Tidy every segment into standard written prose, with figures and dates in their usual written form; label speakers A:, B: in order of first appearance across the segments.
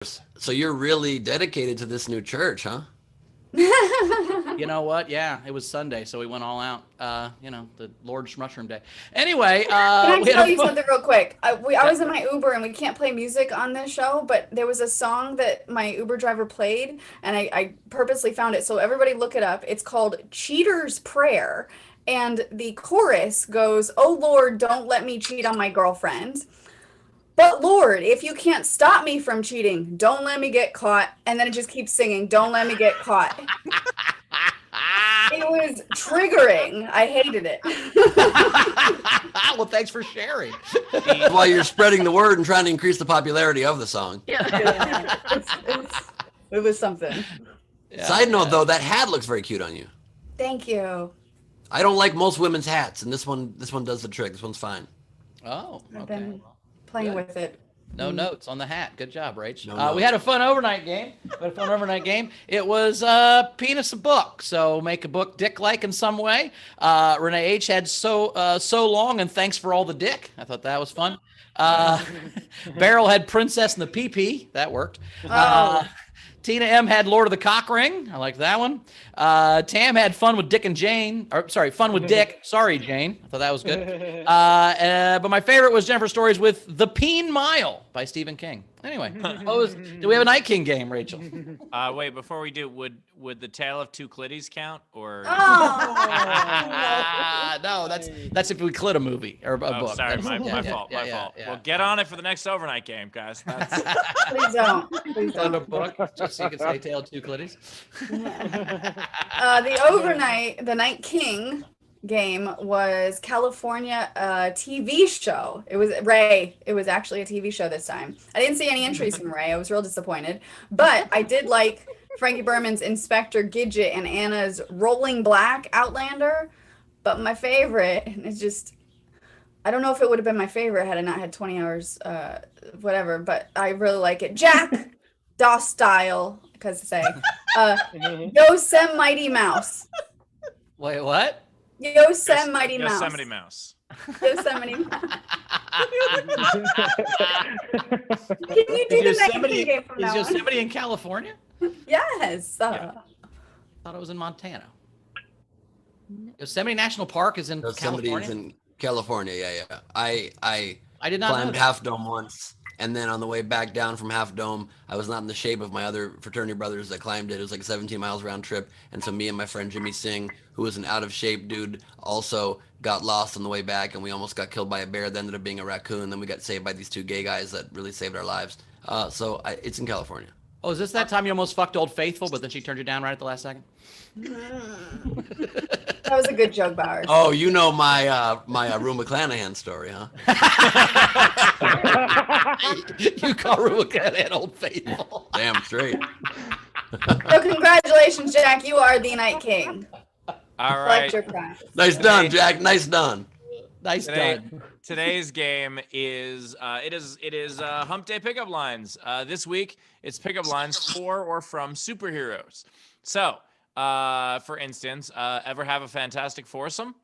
A: So you're really dedicated to this new church, huh?
B: You know what? Yeah, it was Sunday, so we went all out. The Lord's Mushroom Day. Anyway,
C: Can I
B: we had
C: tell
B: a
C: you
B: fun.
C: something real quick? I
B: Yeah.
C: was in my Uber and we can't play music on this show, but there was a song that my Uber driver played and I purposely found it. So everybody look it up. It's called Cheater's Prayer. And the chorus goes, "Oh Lord, don't let me cheat on my girlfriend. But Lord, if you can't stop me from cheating, don't let me get caught." And then it just keeps singing, "Don't let me get caught." It was triggering. I hated it.
B: Well, thanks for sharing.
A: While you're spreading the word and trying to increase the popularity of the song.
C: Yeah, it was something.
B: Yeah,
A: Side note, though, that hat looks very cute on you.
C: Thank you.
A: I don't like most women's hats, and this one does the trick. This one's fine.
B: Oh,
C: I've
B: okay.
C: been playing with it.
B: No notes on the hat. Good job, Rach.
A: No
B: We
A: notes.
B: had a fun overnight game. It was penis a book. So make a book dick-like in some way. Renee H had so long, and thanks for all the dick. I thought that was fun. Beryl had Princess and the PP. That worked.
C: Oh.
B: Tina M had Lord of the Cock Ring. I like that one. Tam had fun with Dick and Jane. Fun with Dick. Sorry, Jane. I thought that was good. But my favorite was Jennifer's Stories with The Peen Mile by Stephen King. Anyway, do we have a Night King game, Rachel?
D: Wait, before we do, would the Tale of Two Clitties count? Or
B: No, that's if we clit a movie or a book.
D: Sorry,
B: That's-
D: my fault.
B: yeah.
D: Well, get on it for the next overnight game, guys. That's,
C: Please don't. Please
B: Clit a
C: don't.
B: book, just so you can say Tale of Two Clitties.
C: The Night King game was California TV show. It was Ray. It was actually a TV show this time. I didn't see any entries from Ray. I was real disappointed. But I did like Frankie Berman's Inspector Gidget and Anna's Rolling Black Outlander. But my favorite, and it's just, I don't know if it would have been my favorite had I not had 20 hours, whatever, but I really like it. Jack Doss style, because say, Yosemite Mouse.
B: Wait, what?
C: Yosemite Mouse.
D: Yosemite Mouse.
C: Yosemite Mouse. Can you do the Night King game from now
B: Is
C: on?
B: Yosemite in California?
C: Yes.
B: Thought it was in Montana. Yosemite National Park is in
A: Yosemite
B: California.
A: is in California. Yeah. I
B: I did not know
A: climbed
B: that.
A: Half Dome once, and then on the way back down from Half Dome, I was not in the shape of my other fraternity brothers that climbed it. It was like a 17 miles round trip, and so me and my friend Jimmy Singh, who was an out of shape dude, also got lost on the way back, and we almost got killed by a bear that ended up being a raccoon. Then we got saved by these two gay guys that really saved our lives. It's in California.
B: Oh, is this that time you almost fucked Old Faithful, but then she turned you down right at the last second?
C: That was a good joke, Bowers.
A: Oh, you know my Rue McClanahan story, huh?
B: You call Rue McClanahan Old Faithful.
A: Damn straight.
C: So congratulations, Jack. You are the Night King.
D: All
C: Collect
D: right.
C: your prize.
A: Nice done, Jack. Nice done.
B: Nice done.
D: Today's game is Hump Day pickup lines. This week it's pickup lines for or from superheroes. So, for instance, ever have a fantastic foursome?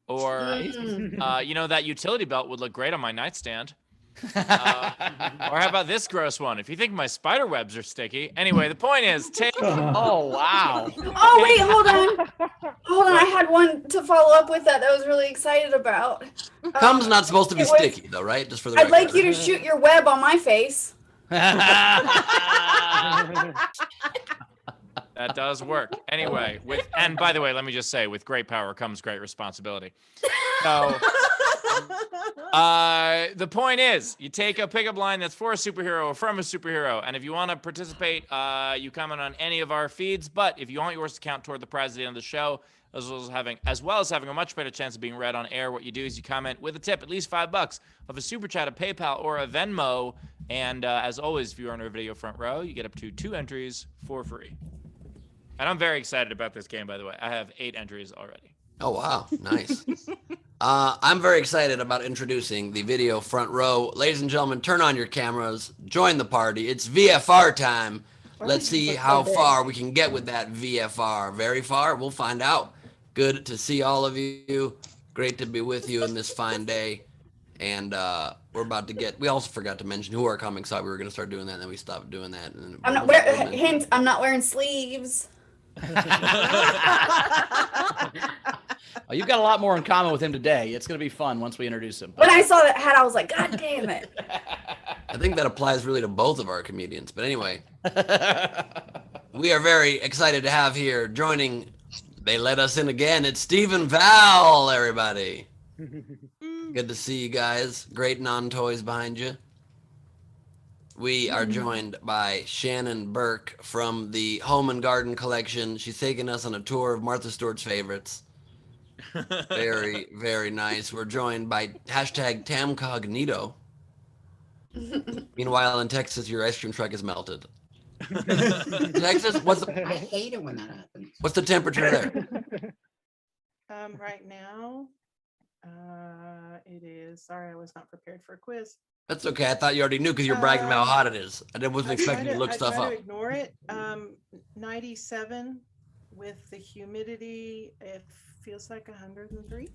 D: Or that utility belt would look great on my nightstand. Or how about this gross one? If you think my spider webs are sticky. Anyway, the point is, take.
B: Oh, wow.
C: Oh, wait, hold on. Hold on. I had one to follow up with that I was really excited about.
A: Cum's not supposed to be
C: it was-
A: sticky, though, right? Just for the
C: I'd
A: record.
C: like you to shoot your web on my face.
D: That does work. Anyway, and by the way, let me just say, with great power comes great responsibility. So, the point is, you take a pickup line that's for a superhero or from a superhero, and if you want to participate, you comment on any of our feeds. But if you want yours to count toward the prize at the end of the show, as well as having a much better chance of being read on air, what you do is you comment with a tip, at least $5, of a super chat, a PayPal, or a Venmo. And as always, if you are on our video front row, you get up to 2 entries for free. And I'm very excited about this game, by the way. I have 8 entries already.
A: Oh, wow. Nice. I'm very excited about introducing the video front row. Ladies and gentlemen, turn on your cameras. Join the party. It's VFR time. Let's see how far we can get with that VFR. Very far? We'll find out. Good to see all of you. Great to be with you on this fine day. And we're about to get. We also forgot to mention who our comics are. We were going to start doing that, and then we stopped doing that. And
C: I'm not wearing hint. I'm not wearing sleeves.
B: Oh, you've got a lot more in common with him today. It's going to be fun once we introduce him.
C: When I saw that hat, I was like, God damn it.
A: I think that applies really to both of our comedians. But anyway, we are very excited to have here joining. They let us in again. It's Stephen Val, everybody. Good to see you guys. Great non-toys behind you. We are joined by Shannon Burke from the Home and Garden Collection. She's taking us on a tour of Martha Stewart's favorites. Very, very nice. We're joined by hashtag Tamcognito. Meanwhile, in Texas, your ice cream truck is melted. Texas,
E: I hate it when that happens.
A: what's the temperature there?
F: Right now, it is. Sorry, I was not prepared for a quiz.
A: That's okay. I thought you already knew because you're bragging about how hot it is. I wasn't expecting you to look stuff
F: I try
A: up.
F: to ignore it. 97 with the humidity. It feels like 103.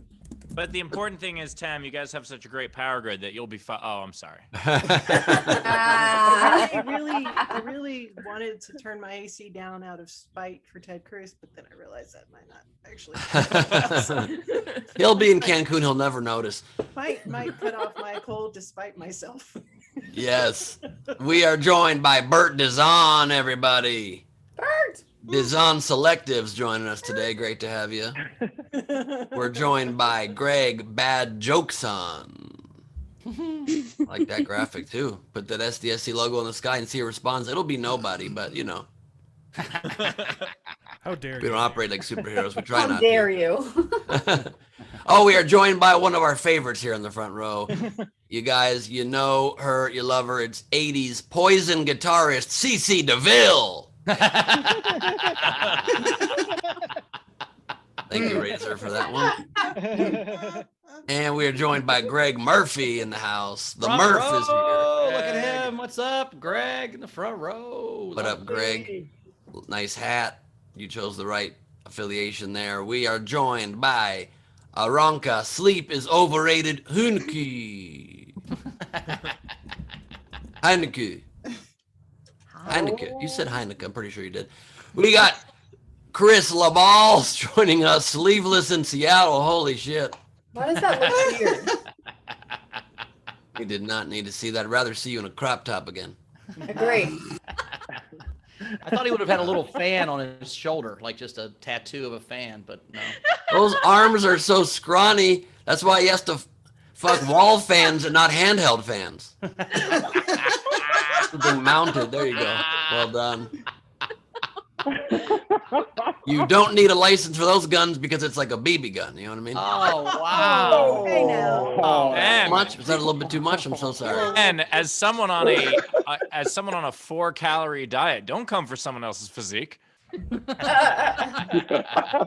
D: But the important thing is, Tam, you guys have such a great power grid that you'll be fine. Oh, I'm sorry.
F: I really wanted to turn my AC down out of spite for Ted Cruz, but then I realized that might not actually.
A: He'll be in Cancun. He'll never notice.
F: might cut off my cold despite myself.
A: Yes. We are joined by Bert Dizon, everybody.
C: Bert.
A: Dizon Selectives joining us today. Great to have you. We're joined by Greg Bad Jokeson. I like that graphic too. Put that SDSC logo in the sky and see a response. It'll be nobody, but you know.
G: How dare
A: We
G: you?
A: don't operate like superheroes. We try
C: How
A: not
C: dare
A: to.
C: you?
A: Oh, we are joined by one of our favorites here in the front row. You guys, you know her, you love her. It's 80s Poison guitarist CeCe DeVille. Thank you, Razor, for that one. And we are joined by Greg Murphy in the house. The
B: Front
A: Murph
B: row.
A: is here.
B: Look at him. What's up, Greg in the front row?
A: What up, Greg? Nice hat. You chose the right affiliation there. We are joined by Aranka. Sleep is overrated. Heineke. Heineke. Heineke. You said Heineke. I'm pretty sure you did. We got Chris LaBalls joining us, sleeveless in Seattle. Holy shit.
C: Why does that look weird?
A: You did not need to see that. I'd rather see you in a crop top again.
C: Agree.
B: I thought he would have had a little fan on his shoulder, like just a tattoo of a fan, but no.
A: Those arms are so scrawny. That's why he has to fuck wall fans and not handheld fans. Something mounted. There you go. Well done. You don't need a license for those guns because it's like a BB gun. You know what I mean?
B: Oh, wow.
F: Hey now.
B: Oh,
D: Man.
A: Too much? Was that a little bit too much? I'm so sorry.
D: And as someone on a 4-calorie diet, don't come for someone else's physique.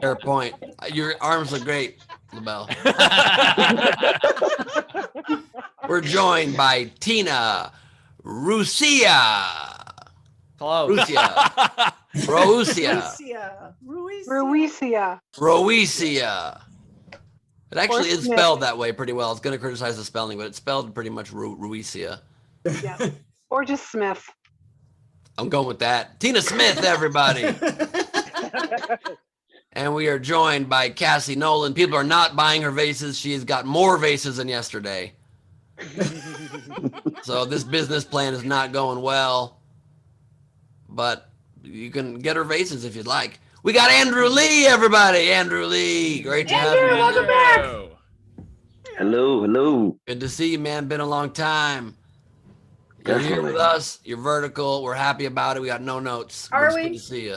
A: Fair point. Your arms look great, LaBelle. We're joined by Tina Rusia.
B: close.
A: Rusia.
F: Ruisia.
A: Roesia. It actually is
H: Smith.
A: spelled that way pretty well. I was going to criticize the spelling, but it's spelled pretty much Ruesia.
H: Yeah. Or just Smith.
A: I'm going with that. Tina Smith, everybody. And we are joined by Cassie Nolan. People are not buying her vases. She has got more vases than yesterday. So this business plan is not going well. But you can get her vases if you'd like. We got Andrew Lee, everybody. Andrew Lee. Great to have you.
C: Andrew, welcome back.
I: Hello, hello.
A: Good to see you, man. Been a long time. You're here with us. You're vertical. We're happy about it. We got no notes.
C: Are
A: It's
C: we?
A: Good to see you.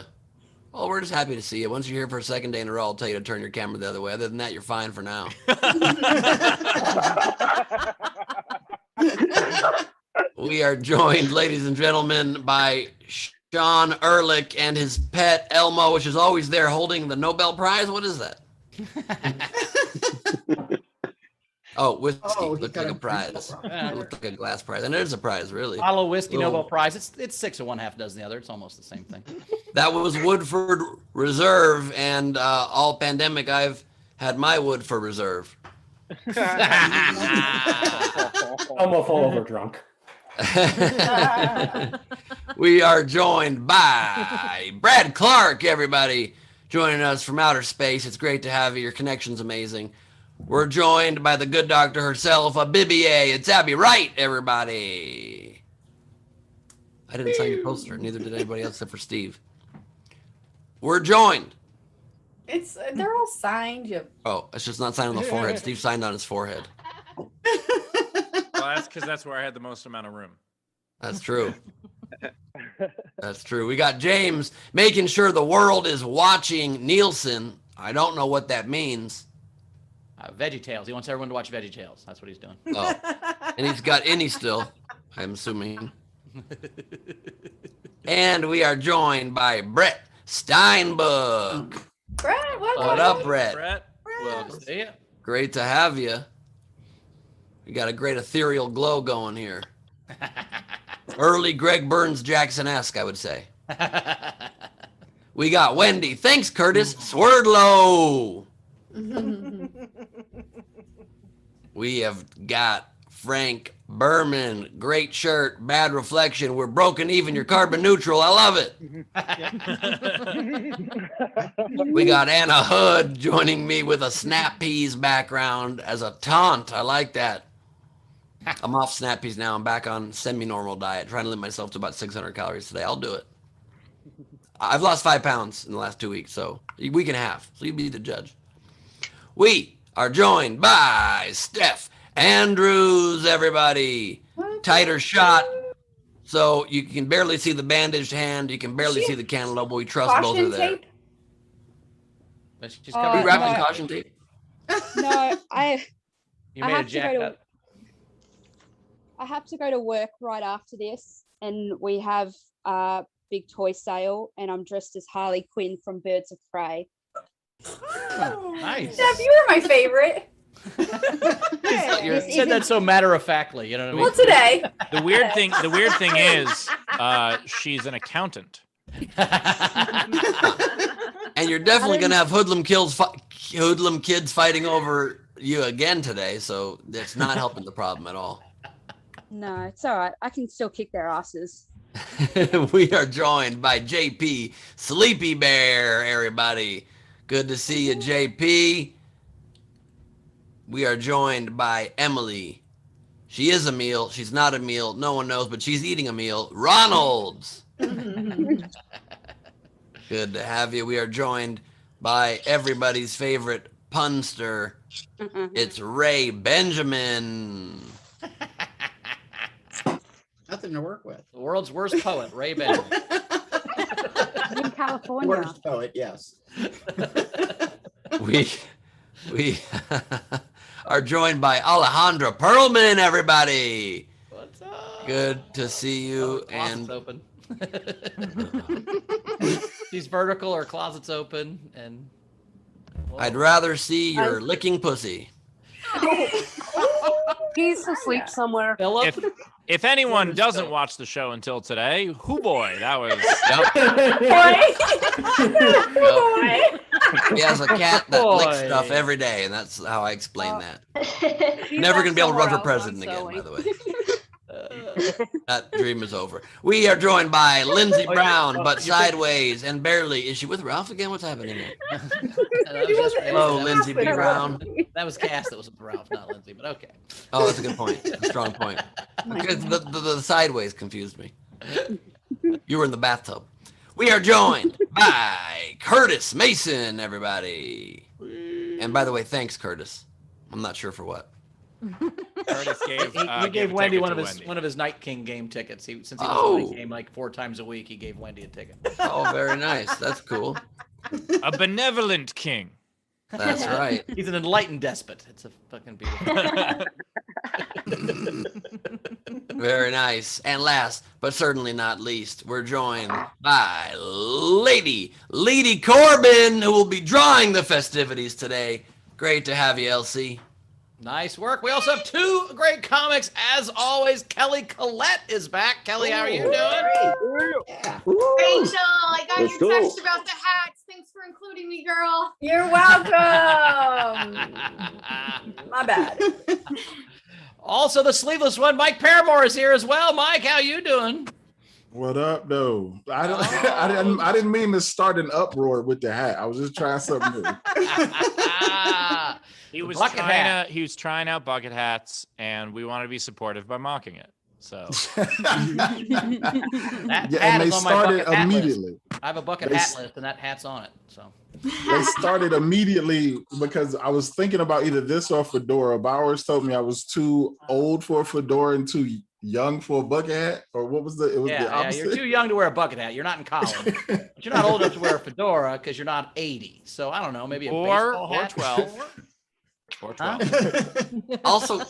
A: Well, we're just happy to see you. Once you're here for a second day in a row, I'll tell you to turn your camera the other way. Other than that, you're fine for now. We are joined, ladies and gentlemen, by Sean Ehrlich and his pet Elmo, which is always there holding the Nobel Prize. What is that? Oh, whiskey.
E: Oh, he
A: Looked
E: got
A: like a
E: a
A: prize.
B: Yeah.
A: Looked like a glass prize. And it is a prize, really.
B: Bottle of whiskey,
A: Little-
B: Nobel Prize. It's 6 of one, half dozen the other. It's almost the same thing.
A: That was Woodford Reserve, and all pandemic, I've had my Woodford Reserve.
G: Almost full over drunk.
A: We are joined by Brad Clark, everybody, joining us from outer space. It's great to have you. Your connection's amazing. We're joined by the good doctor herself, a Bibier. It's Abby Wright, everybody. I didn't sign your poster. Neither did anybody else except for Steve. We're joined.
C: They're all signed.
A: Oh, it's just not signed on the forehead. Steve signed on his forehead.
D: Well, that's because that's where I had the most amount of room.
A: That's true. That's true. We got James making sure the world is watching Nielsen. I don't know what that means.
B: VeggieTales. He wants everyone to watch VeggieTales. That's what he's doing.
A: Oh, and he's got any still, I'm assuming. And we are joined by Brett Steinbuck.
C: Brett,
A: What up, Brett?
B: Well, to see you.
A: Great to have you. We got a great ethereal glow going here. Early Greg Burns Jackson-esque, I would say. We got Wendy. Thanks, Curtis. Swerdlow. We have got Frank Berman. Great shirt. Bad reflection. We're broken even. You're carbon neutral. I love it. We got Anna Hood joining me with a snap peas background as a taunt. I like that. I'm off snap peas now. I'm back on semi-normal diet, trying to limit myself to about 600 calories today. I'll do it. I've lost 5 pounds in the last 2 weeks, so a week and a half. So you be the judge. We are joined by Steph Andrews, everybody. Tighter shot, so you can barely see the bandaged hand. You can barely see the cantaloupe, but we trust both are there.
C: Tape?
B: She's
A: We
B: covered.
A: wrapped in caution tape.
J: No,
B: You
J: I
B: made a
J: have to go to-
B: jacket.
J: I have to go to work right after this, and we have a big toy sale, and I'm dressed as Harley Quinn from Birds of Prey.
B: Nice.
C: Steph, you were my favorite.
B: You said that so matter of factly. You know what I mean?
C: Well, today.
D: The weird thing is, she's an accountant.
A: And you're definitely going to have hoodlum kids fighting over you again today, so it's not helping the problem at all.
J: No, it's all right. I can still kick their asses.
A: We are joined by JP Sleepy Bear, everybody. Good to see you, JP. We are joined by Emily. She is a meal. She's not a meal. No one knows, but she's eating a meal. Ronald's. Good to have you. We are joined by everybody's favorite punster. It's Ray Benjamin.
E: Nothing to work with.
B: The world's worst poet, Ray Benjamin.
J: In California.
E: Worst poet, yes.
A: We are joined by Alejandra Perlman, everybody.
B: What's up?
A: Good to see you.
B: Closet's
A: And
B: open. She's vertical, her closet's open, and
A: I'd rather see your licking pussy.
H: He's asleep somewhere.
B: Philip.
D: If anyone doesn't watch the show until today, hoo boy, that was.
A: He has a cat that licks
B: Boy.
A: stuff every day, and that's how I explain that. Never gonna be able to run for president again, by the way. That dream is over. We are joined by Lindsey Brown, but sideways and barely. Is she with Ralph again? What's happening here? Hello, Lindsey B. Brown.
B: That was Cass that was with Ralph, not Lindsay, but okay.
A: Oh, that's a good point. A strong point. Because the sideways confused me. You were in the bathtub. We are joined by Curtis Mason, everybody. And by the way, thanks, Curtis. I'm not sure for what.
D: Curtis gave,
B: He gave
D: a
B: Wendy
D: ticket
B: one
D: to
B: of his
D: Wendy.
B: one of his Night King game tickets. Since he was
A: Oh.
B: on the game like 4 times a week, he gave Wendy a ticket.
A: Oh, very nice. That's cool.
D: A benevolent king.
A: That's right.
B: He's an enlightened despot. It's a fucking beautiful.
A: Very nice. And last, but certainly not least, we're joined by Lady Corbin, who will be drawing the festivities today. Great to have you, Elsie.
B: Nice work. We also have 2 great comics, as always. Kelly Collette is back. Kelly, how are you doing?
E: Yeah.
K: Rachel, I got
I: Let's
K: your
I: go.
K: text about the hats. Thanks for including me, girl.
C: You're welcome. My bad.
B: Also, the sleeveless one, Mike Paramore, is here as well. Mike, how you doing?
K: What up, though? I didn't mean to start an uproar with the hat. I was just trying something new.
D: He was
B: bucket
D: trying out bucket hats, and we wanted to be supportive by mocking it. So
B: That
K: Yeah,
B: hat
K: and they
B: is on my
K: started
B: bucket hat list.
K: immediately.
B: I have a bucket
K: They
B: hat
K: s-
B: list, and that hat's on it. So
K: They started immediately because I was thinking about either this or a fedora. Bowers told me I was too old for a fedora and too young for a bucket hat, or what was the? It was the
B: yeah,
K: opposite.
B: you're too young to wear a bucket hat. You're not in college, but you're not old enough to wear a fedora because you're not 80. So I don't know, maybe a baseball hat.
D: 12. Or 12.
B: Huh?
A: Also,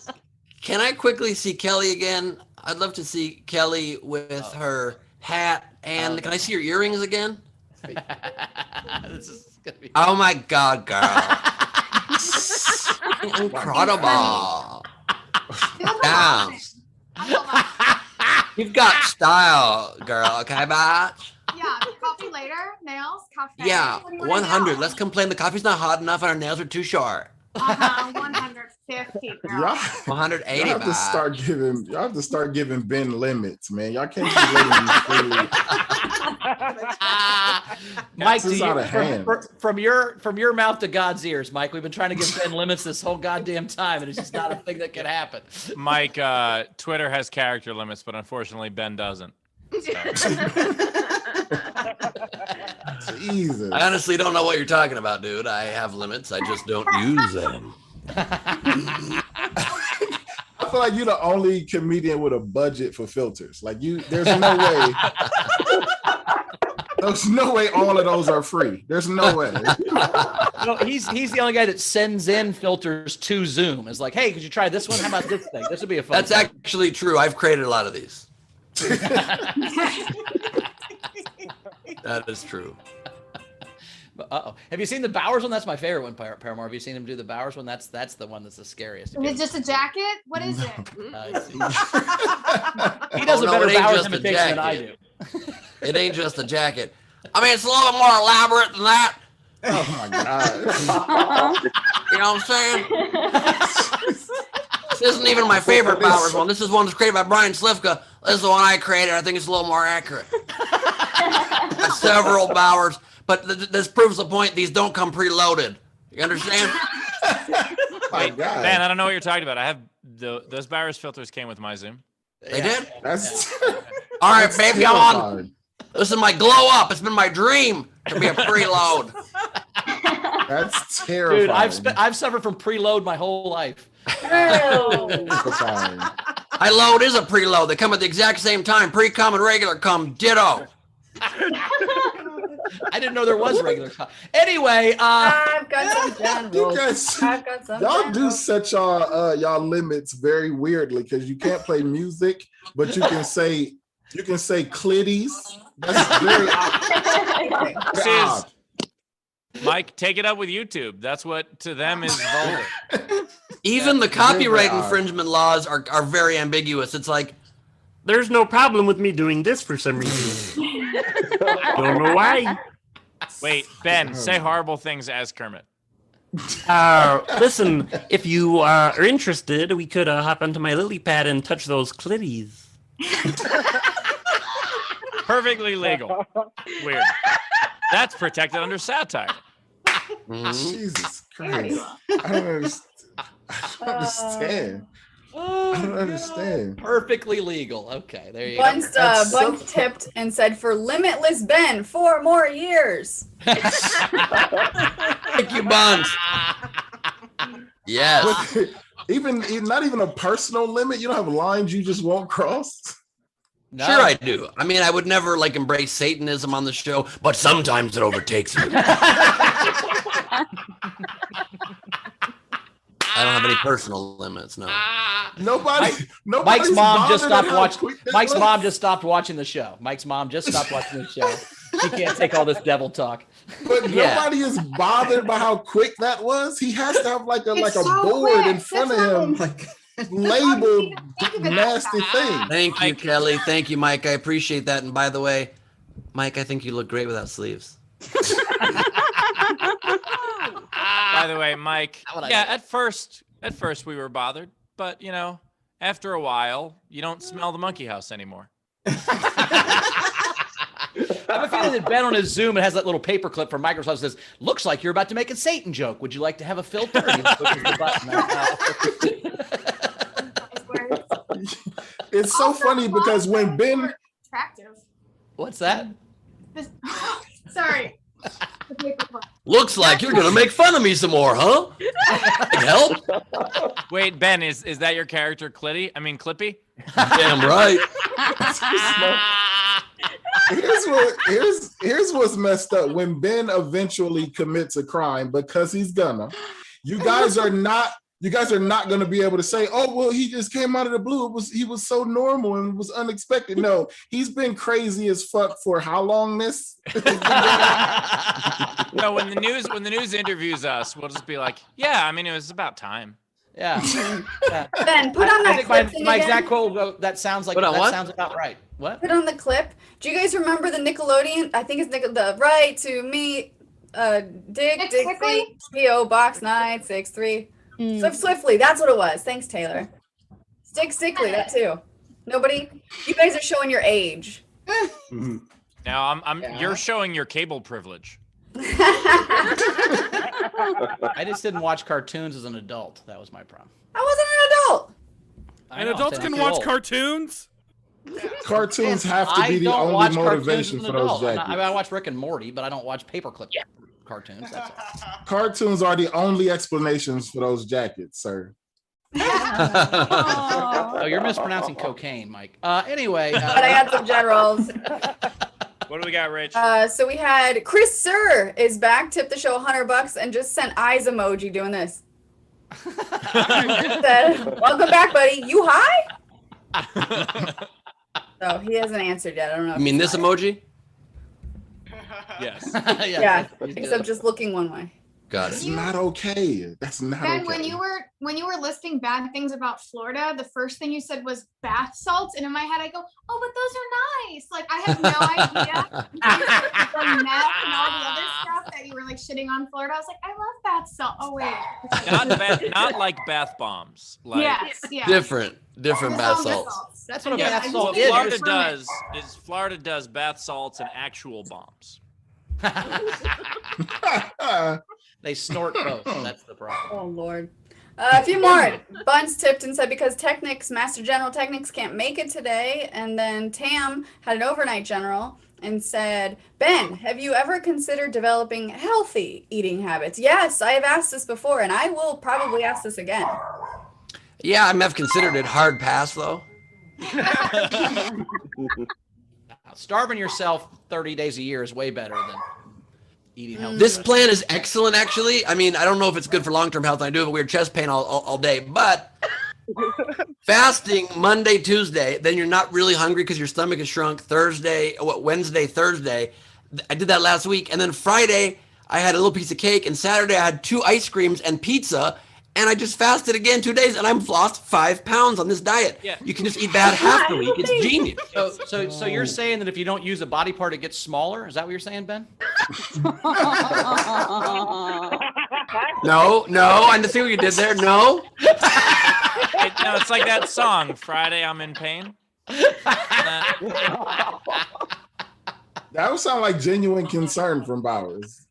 A: can I quickly see Kelly again? I'd love to see Kelly with her hat, and can I see her earrings again?
B: This is gonna be.
A: Oh my God, girl! Incredible! Damn. You've got style, girl. Okay, bitch.
L: Yeah, coffee later, nails, cafe.
A: Yeah,
L: What do you wanna
A: 100.
L: do?
A: Let's complain the coffee's not hot enough and our nails are too short.
L: 150. Girl.
K: Y'all,
A: 180.
K: y'all have to
A: bitch.
K: start giving. Y'all have to start giving Ben limits, man. Y'all can't keep letting these freely.
B: Mike,
K: This is out of hand.
B: from your mouth to God's ears, Mike. We've been trying to give Ben limits this whole goddamn time, and it's just not a thing that can happen.
D: Mike, Twitter has character limits, but unfortunately Ben doesn't.
K: Jesus.
A: I honestly don't know what you're talking about, dude. I have limits. I just don't use them.
K: I feel like you're the only comedian with a budget for filters. Like there's no way. There's no way all of those are free. There's no way.
B: No, he's the only guy that sends in filters to Zoom. It's like, hey, could you try this one? How about this thing? This would be a fun.
A: That's
B: thing.
A: actually true. I've created a lot of these. That is true.
B: Uh-oh. Have you seen the Bowers one? That's my favorite one, Paramore. Have you seen him do the Bowers one? That's the one that's the scariest.
L: Is it just a jacket? What is it?
B: He does
A: Oh,
B: a
A: no,
B: better
A: it ain't
B: Bowers
A: just a
B: imitation than I
A: jacket.
B: do.
A: It ain't just a jacket. I mean, it's a little bit more elaborate than that.
K: Oh my God.
A: You know what I'm saying? This isn't even my favorite Bowers one. This is one that's created by Brian Slifka. This is the one I created. I think it's a little more accurate. There's several Bowers, but this proves the point. These don't come preloaded. You understand?
K: My God.
D: Ben, I don't know what you're talking about. I have those Bowers filters came with my Zoom.
A: They did?
K: That's
A: All right,
K: that's
A: baby, come on.
K: terrifying.
A: This is my glow up. It's been my dream to be a preload.
K: That's terrifying.
B: Dude, I've suffered from preload my whole life.
K: Terrifying.
A: I load is a preload. They come at the exact same time. Pre-cum and regular cum, ditto.
B: I didn't know there was regular. Anyway,
C: I've got some
K: You
C: generals.
K: guys,
C: I've got some
K: y'all do
C: generals.
K: set y'all limits very weirdly because you can't play music, but you can say clitties. That's very odd.
D: This
K: Very
D: is
K: odd.
D: Mike, take it up with YouTube. That's what to them is vulgar.
A: Even the copyright
K: odd.
A: infringement laws are very ambiguous. It's like,
G: There's no problem with me doing this for some reason. Don't know why.
D: Wait, Ben, say horrible things as Kermit.
G: Listen, if you are interested, we could hop onto my lily pad and touch those clitties.
D: Perfectly legal. Weird. That's protected under satire.
K: Jesus Christ. I don't understand. I don't understand.
B: perfectly legal. Okay, there you go.
C: Buns,
K: That's so-
C: Buns tipped and said for Limitless Ben 4 more years.
A: thank you, Buns. Yes.
K: Even not even a personal limit. You don't have lines you just won't cross.
B: No.
A: Sure I do. I mean, I would never like embrace Satanism on the show, but sometimes it overtakes me. I don't have any personal limits, no.
K: Nobody's
B: Mike's mom just
K: bothered
B: stopped
K: at how
B: watching.
K: quick that
B: Mike's
K: was.
B: mom just stopped watching the show. Mike's mom just stopped watching the show. She can't take all this devil talk.
K: But
B: Yeah.
K: nobody is bothered by how quick that was. He has to have like a
L: It's
K: a
L: so
K: board
L: quick.
K: in front
L: That's
K: of him,
E: Like,
K: labeled
L: Think of it
K: nasty
L: like that.
K: thing.
A: Thank you, Kelly. Thank you, Mike. I appreciate that. And by the way, Mike, I think you look great without sleeves.
D: By the way, Mike,
B: Not what I
D: yeah,
B: did.
D: at first, At first we were bothered, but you know, after a while, you don't smell the monkey house anymore.
B: I have a feeling that Ben on his Zoom has that little paperclip from Microsoft that says, "Looks like you're about to make a Satan joke. Would you like to have a filter?" And he pushes the button.
K: It's so funny because when Ben,
L: Attractive.
B: What's that?
L: This, sorry. The paperclip.
A: Looks like you're gonna make fun of me some more, huh? Help?
D: Wait, Ben, is that your character, Clitty? I mean, Clippy?
A: Damn right.
K: here's what's messed up. When Ben eventually commits a crime, because he's gonna, you guys are not going to be able to say, "Oh, well, he just came out of the blue. He was so normal and it was unexpected." No, he's been crazy as fuck for how long this?
D: No, when the news interviews us, we'll just be like, "Yeah, I mean, it was about time."
B: Yeah.
C: Ben, put on that
B: I think
C: clip thing
B: my
C: again.
B: exact quote will go, that sounds like sounds about right. What?
C: Put on the clip. Do you guys remember the Nickelodeon? I think it's the right to me, Dick
L: Sickly?
C: P.O. Box 963. Swiftly. That's what it was. Thanks, Taylor. Stick Sickly. That too. Nobody. You guys are showing your age.
D: Now you're showing your cable privilege.
B: I just didn't watch cartoons as an adult. That was my problem.
C: I wasn't an adult.
M: And adults can watch cartoons?
K: Cartoons have to be the
B: don't
K: only
B: watch
K: motivation
B: cartoons as
K: for
B: an
K: those
B: adult.
K: jackets.
B: I watch Rick and Morty, but I don't watch paperclip cartoons. That's all.
K: Cartoons are the only explanations for those jackets, sir.
B: Oh, you're mispronouncing cocaine, Mike. Anyway.
C: But I had some generals.
D: What do we got, Rich?
C: So we had Chris Sir is back, tipped the show $100 and just sent eyes emoji doing this. Said, "Welcome back, buddy. You high?" So he hasn't answered yet. I don't know.
A: You mean this emoji?
D: Yes.
C: Yeah, except just looking one way.
A: Got
K: That's
A: it.
K: not okay. That's not
L: Ben,
K: okay.
L: when you were listing bad things about Florida, the first thing you said was bath salts, and in my head I go, "Oh, but those are nice." Like I have no idea the meth and all the other stuff that you were like shitting on Florida. I was like, I love bath salt. Oh wait,
D: Not like bath bombs. Like,
L: yes, yeah.
A: Different bath salts.
B: That's what a
D: Yeah,
B: bath
D: what
B: salt is.
D: Florida does bath salts and actual bombs.
B: They snort both. That's the problem.
C: Oh Lord. A few more. Buns tipped and said because Master General Technics can't make it today. And then Tam had an overnight general and said, "Ben, have you ever considered developing healthy eating habits?" Yes, I have asked this before, and I will probably ask this again.
A: Yeah, I mean, I've considered it. Hard pass though.
B: Starving yourself 30 days a year is way better than eating healthy.
A: This plan is excellent, actually. I mean, I don't know if it's good for long-term health. I do have a weird chest pain all day, but fasting Monday, Tuesday, then you're not really hungry because your stomach is shrunk. Wednesday, Thursday. I did that last week. And then Friday, I had a little piece of cake. And Saturday, I had 2 ice creams and pizza. And I just fasted again 2 days, and I've lost 5 pounds on this diet.
D: Yeah.
A: You can just eat bad half the week. It's genius.
B: So you're saying that if you don't use a body part, it gets smaller? Is that what you're saying, Ben?
A: No, I see what you did there. No.
D: It's like that song, "Friday I'm in Pain."
K: That would sound like genuine concern from Bowers.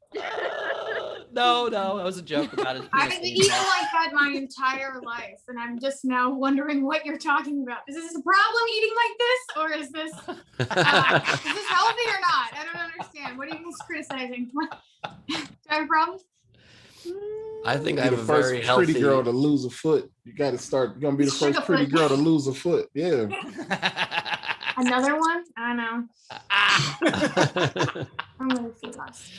B: No, that was a joke about it.
L: I've been eating like that my entire life, and I'm just now wondering what you're talking about. Is this a problem eating like this, or is this healthy or not? I don't understand. What are you guys criticizing? Do I have a problem?
A: I think I
K: Be
A: have
K: the
A: a
K: first
A: very healthy.
K: pretty girl to lose a foot. You got to start. You're gonna be the first pretty girl to lose a foot. Yeah.
L: Another one? I know. I'm gonna see lost.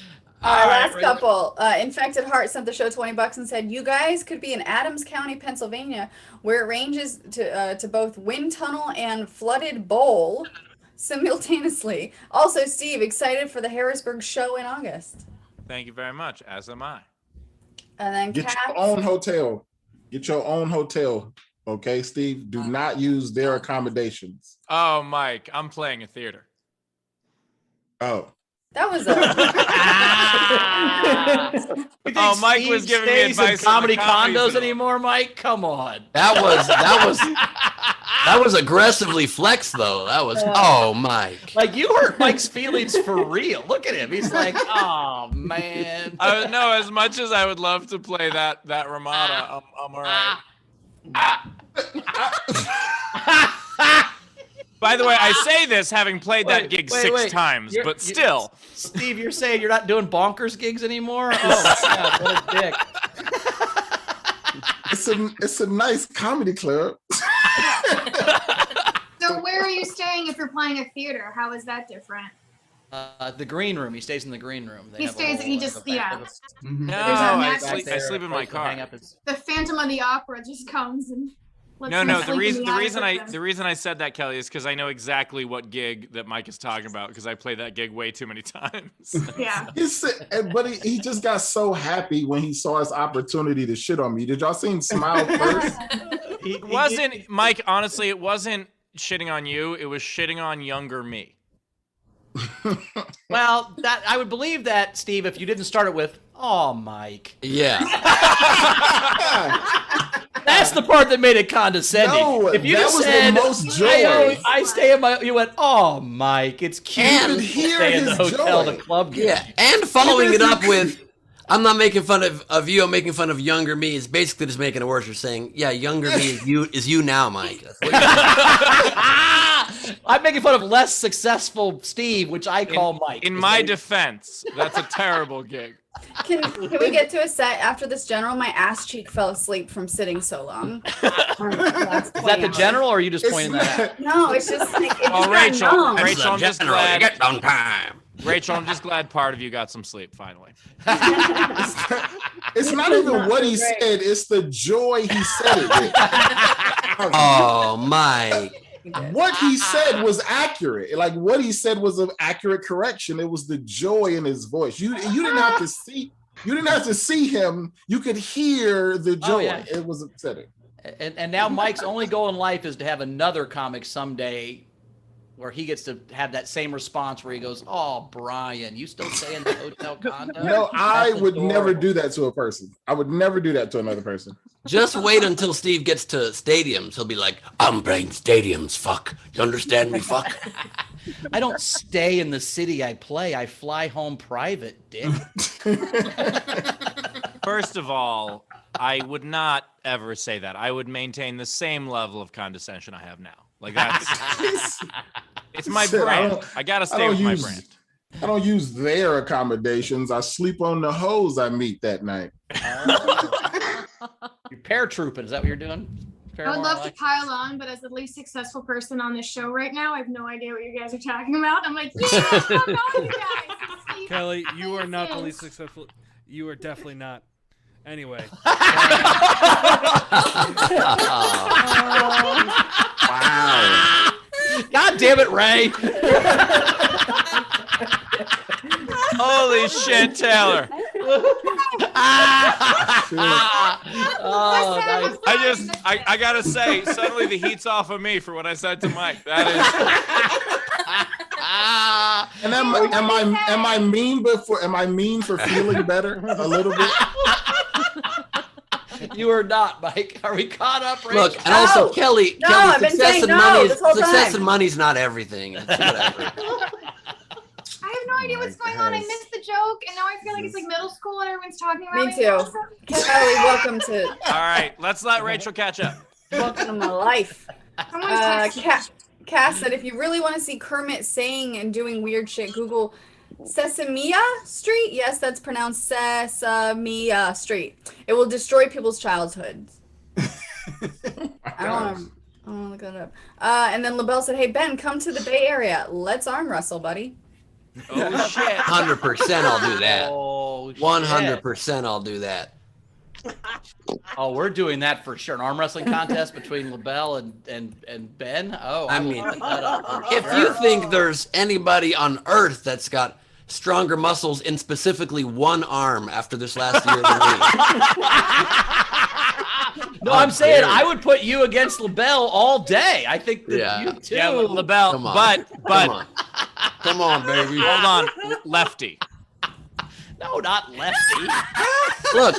C: Last couple. Infected Heart sent the show $20 and said, "You guys could be in Adams County, Pennsylvania, where it ranges to both wind tunnel and flooded bowl simultaneously. Also, Steve, excited for the Harrisburg show in August."
D: Thank you very much. As am I.
C: And then
K: Get
C: Caps,
K: your own hotel. Get your own hotel. Okay, Steve. Do not use their accommodations.
D: Oh, Mike, I'm playing a theater.
K: Oh.
C: That was a.
D: Oh, Mike was giving me advice on
B: comedy
D: the comedy
B: condos
D: zone.
B: anymore, Mike? Come on.
A: That was aggressively flexed though. That was Mike.
B: Like you hurt Mike's feelings for real. Look at him. He's like, oh man.
D: No, as much as I would love to play that Ramada, I'm all right. By the way, I say this having played that gig six times, but still.
B: Steve, you're saying you're not doing bonkers gigs anymore? Oh, God, what a dick.
K: It's a nice comedy club.
L: So where are you staying if you're playing a theater? How is that different?
B: The green room. He stays in the green room.
L: He stays. He just yeah.
D: No,
L: There's a
D: I
L: mattress.
D: sleep in my car.
L: The Phantom of the Opera just comes and.
D: No. The reason I said that, Kelly, is because I know exactly what gig that Mike is talking about because I played that gig way too many times.
L: Yeah.
K: But he just got so happy when he saw his opportunity to shit on me. Did y'all see him smile first?
D: It wasn't, Mike. Honestly, it wasn't shitting on you. It was shitting on younger me.
B: Well, that I would believe that, Steve, if you didn't start it with, "Oh, Mike."
A: Yeah.
B: That's the part that made it condescending.
K: No,
B: if you
K: that
B: just
K: was
B: said,
K: the most joy.
B: I stay in my. You went, "Oh, Mike, it's cute
A: And
B: to
K: hear
B: stay in the
K: his
B: hotel,
K: joy.
B: the club."
A: Yeah, and following it up with, I'm not making fun of you, I'm making fun of younger me. It's basically just making it worse. You're saying, yeah, younger me is you now, Mike. That's what
B: I'm making fun of less successful Steve, which I call Mike.
D: In my defense, that's a terrible gig.
C: Can we get to a set after this general? My ass cheek fell asleep from sitting so long.
B: Is that the general, or are you just pointing that out?
C: No, it's just like it
D: Oh,
C: just got numb.
D: Rachel, I'm just
A: You
D: glad.
A: get on time.
D: Rachel, I'm just glad part of you got some sleep finally.
K: It's not even what he said, it's the joy he said it with.
A: Oh, Mike.
K: What he said was accurate. Like what he said was an accurate correction. It was the joy in his voice. You didn't have to see. You didn't have to see him. You could hear the joy.
B: Oh, yeah.
K: It was upsetting.
B: And now Mike's only goal in life is to have another comic someday where he gets to have that same response where he goes, "Oh, Brian, you still stay in the hotel condo?"
K: No, I
B: That's
K: would never
B: adorable.
K: do that to a person. I would never do that to another person.
A: Just wait until Steve gets to stadiums. He'll be like, I'm playing stadiums, fuck. You understand me, fuck?
B: I don't stay in the city I play. I fly home private, dick.
D: First of all, I would not ever say that. I would maintain the same level of condescension I have now. Like that's it's my
K: Shit,
D: brand. I gotta stay with my brand.
K: I don't use their accommodations. I sleep on the hoes I meet that night.
B: You're paratrooping. Is that what you're doing?
L: I would love to pile on, but as the least successful person on this show right now, I have no idea what you guys are talking about. I'm like, yeah, I'm not you guys. Steve,
M: Kelly, you are not the least successful. You are definitely not. Anyway.
K: Wow.
B: God damn it, Ray.
D: Holy shit, Taylor.
B: Oh, nice.
D: I gotta say, suddenly the heat's off of me for what I said to Mike. That is
K: And am I mean for feeling better a little bit?
B: You are not, Mike. Are we caught up, Rachel?
A: Look, and also
C: No.
A: Kelly,
C: No,
A: Kelly,
C: I've been
A: success
C: saying
A: and
C: no
A: money
C: this whole
A: success
C: time.
A: and money's not everything. It's whatever.
L: I have no idea what's going on. I missed the joke, and now I feel like it's like middle school and everyone's talking about
C: Me
L: it.
C: too. Kelly, welcome to
D: all right. Let's let Rachel catch up.
C: my life.
L: Someone's texting.
C: Cass said, if you really want to see Kermit saying and doing weird shit, Google Sesamia Street. Yes, that's pronounced Sesamia Street. It will destroy people's childhoods. I don't want to look that up. And then LaBelle said, hey, Ben, come to the Bay Area. Let's arm wrestle, buddy.
D: Oh shit.
A: 100% I'll do that.
B: Oh, shit.
A: 100% I'll do that.
B: Oh, we're doing that for sure. An arm wrestling contest between LaBelle and Ben. Oh,
A: I
B: will
A: mean,
B: set that up for
A: if
B: sure.
A: you think there's anybody on earth that's got stronger muscles in specifically one arm after this last year than me.
B: No, I'm saying I would put you against LaBelle all day. I think that you too.
D: Yeah, LaBelle,
A: Come on.
D: but
A: Come on. Come on, baby.
D: Hold on, lefty.
B: No, not lefty.
A: Look,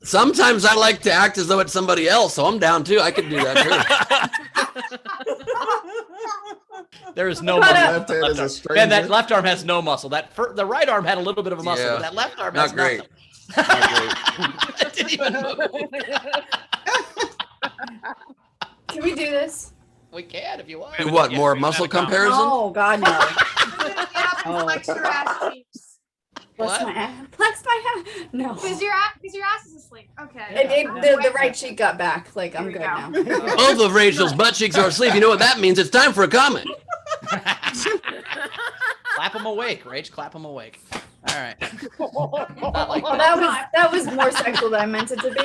A: sometimes I like to act as though it's somebody else, so I'm down too. I could do that too.
B: There is no
K: My
B: muscle.
K: left hand is a stranger.
B: Man, that left arm has no muscle. The right arm had a little bit of a muscle,
A: Yeah.
B: but that left arm
A: Not
B: has
A: great.
B: nothing. It didn't even move.
C: Can we do this?
B: We can if you want.
A: Do what? More muscle comparison?
C: Oh God, no.
L: Get up and flex your ass cheeks.
C: Flex my ass. Flex my ass. No.
L: Because your ass is asleep. Okay.
C: The right cheek got back. Like, I'm good now.
A: Both of Rachel's butt cheeks are asleep. You know what that means? It's time for a comment.
B: Clap them awake, Rach. Clap them awake. All right. Not like
C: Oh, that was more sexual than I meant it to be.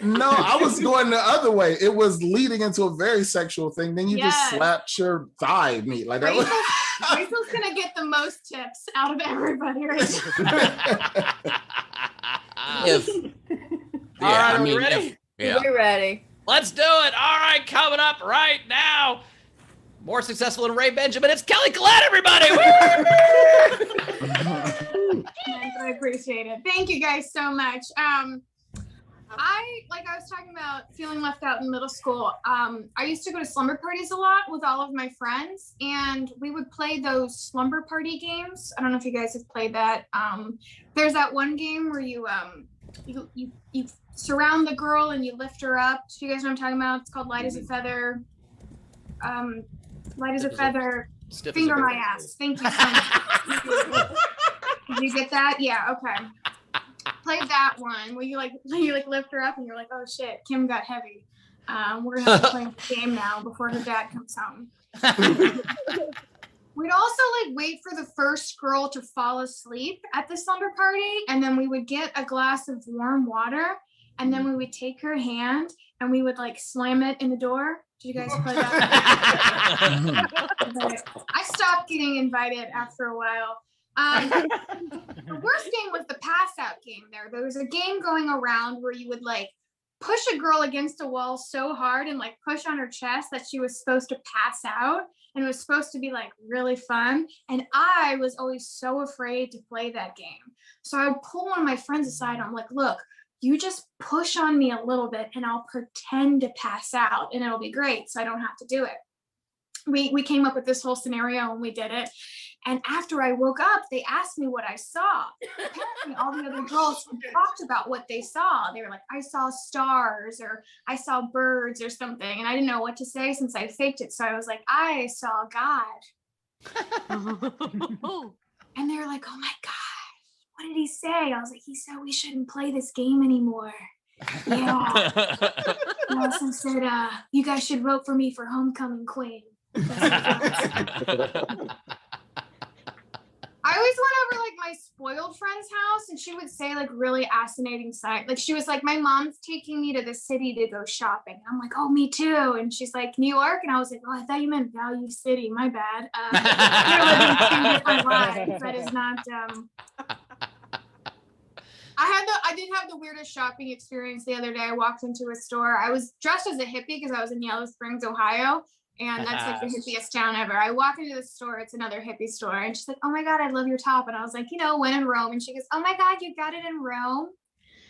K: No, I was going the other way. It was leading into a very sexual thing. Then you just
L: Yes.
K: slapped your thigh meat like that.
L: Rachel's gonna get the most tips out of everybody right
A: If
B: All right,
A: I
B: are we
A: mean,
B: ready?
A: yeah.
C: We're ready.
B: Let's do it. All right, coming up right now. More successful than Ray Benjamin. It's Kelly Collette, everybody. Woo!
L: I appreciate it. Thank you guys so much. I was talking about feeling left out in middle school. I used to go to slumber parties a lot with all of my friends, and we would play those slumber party games. I don't know if you guys have played that. There's that one game where you surround the girl and you lift her up. Do you guys know what I'm talking about? It's called Light as a Feather. Light as a Feather.
B: Stiff as a
L: Finger my
B: girl.
L: ass. Thank you so much. Did you get that? Yeah. Okay. Played that one where you lift her up and you're like, oh shit, Kim got heavy. We're gonna have to play the game now before her dad comes home. We'd also wait for the first girl to fall asleep at the slumber party, and then we would get a glass of warm water, and then we would take her hand and we would slam it in the door. Did you guys play that? I stopped getting invited after a while. The worst game was the pass out game. There was a game going around where you would push a girl against a wall so hard and push on her chest that she was supposed to pass out, and it was supposed to be really fun. And I was always so afraid to play that game. So I would pull one of my friends aside and I'm like, look, you just push on me a little bit and I'll pretend to pass out and it'll be great, so I don't have to do it. We came up with this whole scenario and we did it. And after I woke up, they asked me what I saw. Apparently, all the other girls talked about what they saw. They were like, I saw stars, or I saw birds or something. And I didn't know what to say since I faked it. So I was like, I saw God. And they were like, oh my God, what did he say? I was like, he said we shouldn't play this game anymore. Yeah. He also said, you guys should vote for me for homecoming queen. I always went over my spoiled friend's house, and she would say really fascinating sight. She was like, my mom's taking me to the city to go shopping. I'm like, oh, me too. And she's like, New York? And I was like, oh, I thought you meant Value City. My bad. You're living two different lives. That is not. I did have the weirdest shopping experience the other day. I walked into a store. I was dressed as a hippie because I was in Yellow Springs, Ohio. And that's the hippiest town ever. I walk into the store, it's another hippie store. And she's like, oh my God, I love your top. And I was like, when in Rome. And she goes, oh my God, you got it in Rome?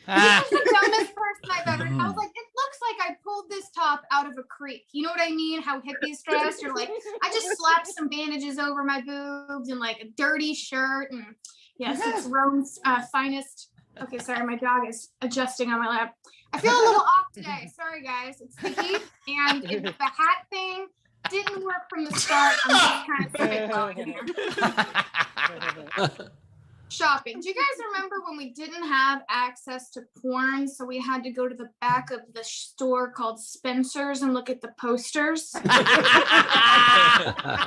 L: This is the dumbest person I've ever. I was like, it looks like I pulled this top out of a creek. You know what I mean? How hippies dress? You're like, I just slapped some bandages over my boobs and a dirty shirt. And yes, it's Rome's finest. Okay, sorry, my dog is adjusting on my lap. I feel a little off today. Sorry, guys. It's the heat, and the hat thing didn't work from the start. I'm just kind of spitballing here. Shopping. Do you guys remember when we didn't have access to porn, so we had to go to the back of the store called Spencer's and look at the posters?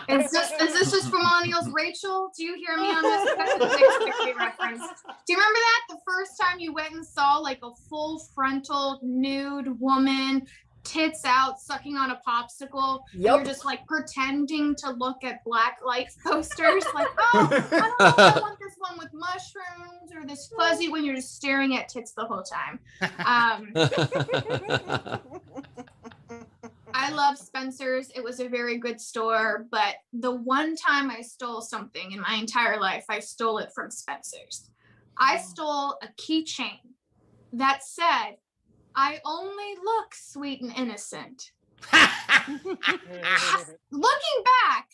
L: Is this just for millennials? Rachel, do you hear me on this? That's a Dictionary reference. Do you remember that? The first time you went and saw a full frontal nude woman, tits out, sucking on a popsicle.
C: Yep.
L: You're just pretending to look at black light posters. Oh, I don't know if I want this one with mushrooms or this fuzzy, when you're just staring at tits the whole time. I love Spencer's. It was a very good store, but the one time I stole something in my entire life, I stole it from Spencer's. I stole a keychain that said, "I only look sweet and innocent." Looking back,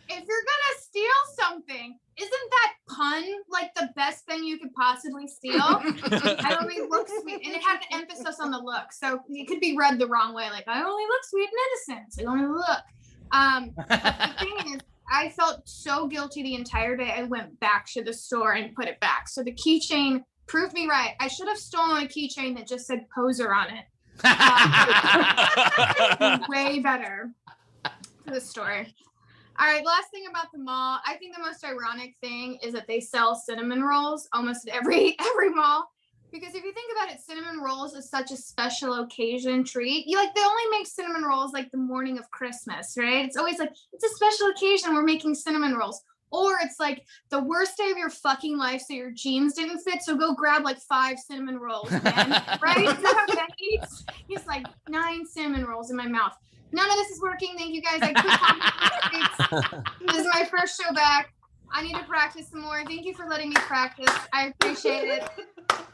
L: if you're gonna steal something, isn't that pun like the best thing you could possibly steal? I only look sweet, and it had the emphasis on the look, so it could be read the wrong way. Like, I only look sweet and innocent. I only look. The thing is, I felt so guilty the entire day. I went back to the store and put it back. So the keychain proved me right. I should have stolen a keychain that just said poser on it. Way better for the story. All right, last thing about the mall. I think the most ironic thing is that they sell cinnamon rolls almost at every mall. Because if you think about it, cinnamon rolls is such a special occasion treat. They only make cinnamon rolls like the morning of Christmas, right? It's always like, it's a special occasion, we're making cinnamon rolls. Or it's like the worst day of your fucking life, so your jeans didn't fit, so go grab like 5 cinnamon rolls, man. Right? Is that how Ben eats? He's like 9 cinnamon rolls in my mouth. None of this is working. Thank you guys. I quit. This is my first show back. I need to practice some more. Thank you for letting me practice. I appreciate it.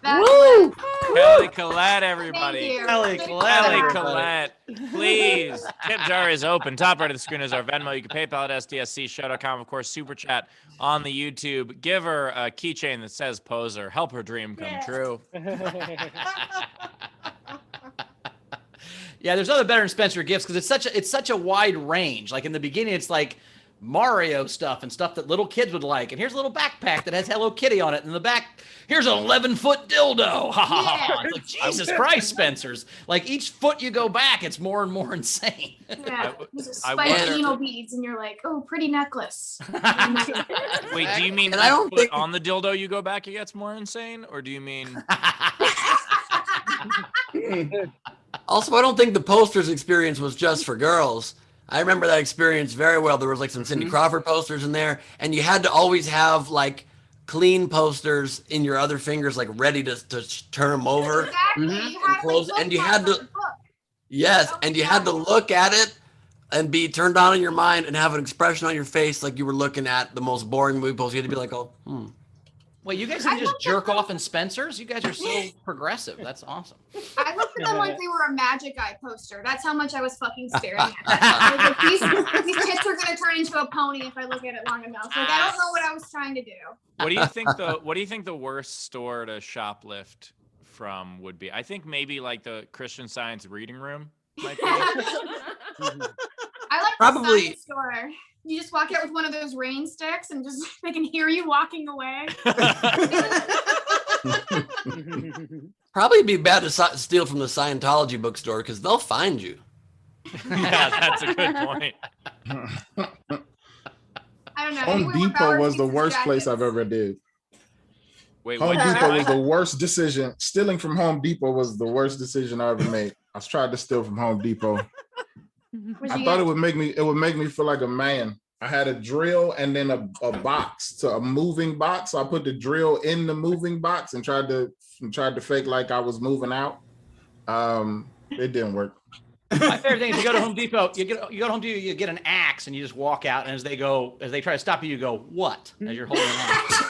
D: Woo! Kelly Collette, everybody.
L: Thank you.
B: Kelly Collette.
D: Kelly Collette, please. Tip jar is open. Top right of the screen is our Venmo. You can PayPal at sdscshow.com. Of course, Super Chat on the YouTube. Give her a keychain that says poser. Help her dream come true.
B: Yeah, there's other better than Spencer gifts because it's such a wide range. Like in the beginning, it's like Mario stuff and stuff that little kids would like. And here's a little backpack that has Hello Kitty on it. And in the back, here's an 11-foot dildo. Ha ha ha. It's like, Jesus Christ, Spencer's. Like each foot you go back, it's more and more insane.
L: Yeah, there's spiked anal beads, and you're like, oh, pretty necklace.
D: Wait, do you mean
A: And I don't think
D: on the dildo you go back, it gets more insane? Or do you mean...
A: Also, I don't think the posters experience was just for girls. I remember that experience very well. There was like some Cindy Crawford posters in there, and you had to always have like clean posters in your other fingers, like ready to turn them over.
L: Exactly. You had,
A: close,
L: like,
A: and you had to,
L: bookmarks on the book.
A: yes,
L: Oh,
A: and you
L: yeah.
A: had to look at it and be turned on in your mind and have an expression on your face like you were looking at the most boring movie poster. You had to be like, oh,
B: Wait, you guys didn't just jerk off in Spencer's? You guys are so progressive. That's awesome.
L: I looked at them like they were a Magic Eye poster. That's how much I was fucking staring at them. I was like, these tits are gonna turn into a pony if I look at it long enough. Like, I don't know what I was trying to do.
D: What do you think the worst store to shoplift from would be? I think maybe like the Christian Science reading room might be.
L: I like
A: Probably-
L: the science store. You just walk out with one of those rain sticks and just they can hear you walking away.
A: probably be bad to steal from the Scientology bookstore because they'll find you.
D: Yeah, that's a good point.
L: I don't know.
K: Home
L: Anywhere where
K: Depot
L: Bauer
K: was the
L: keeps his
K: worst place I've
L: jackets.
K: ever did.
D: Wait,
K: Home
D: what'd you say,
K: Depot was
D: Mike?
K: the worst decision. Stealing from Home Depot was the worst decision I ever made. I tried to steal from Home Depot.
L: What'd
K: I
L: you
K: thought
L: get?
K: it would make me feel like a man. I had a drill and then a box, to a moving box. So I put the drill in the moving box and tried to fake like I was moving out. It didn't work.
B: My favorite thing is you go to Home Depot, you go to Home Depot, you get an axe and you just walk out, and as they try to stop you, you go, what? As you're holding an axe.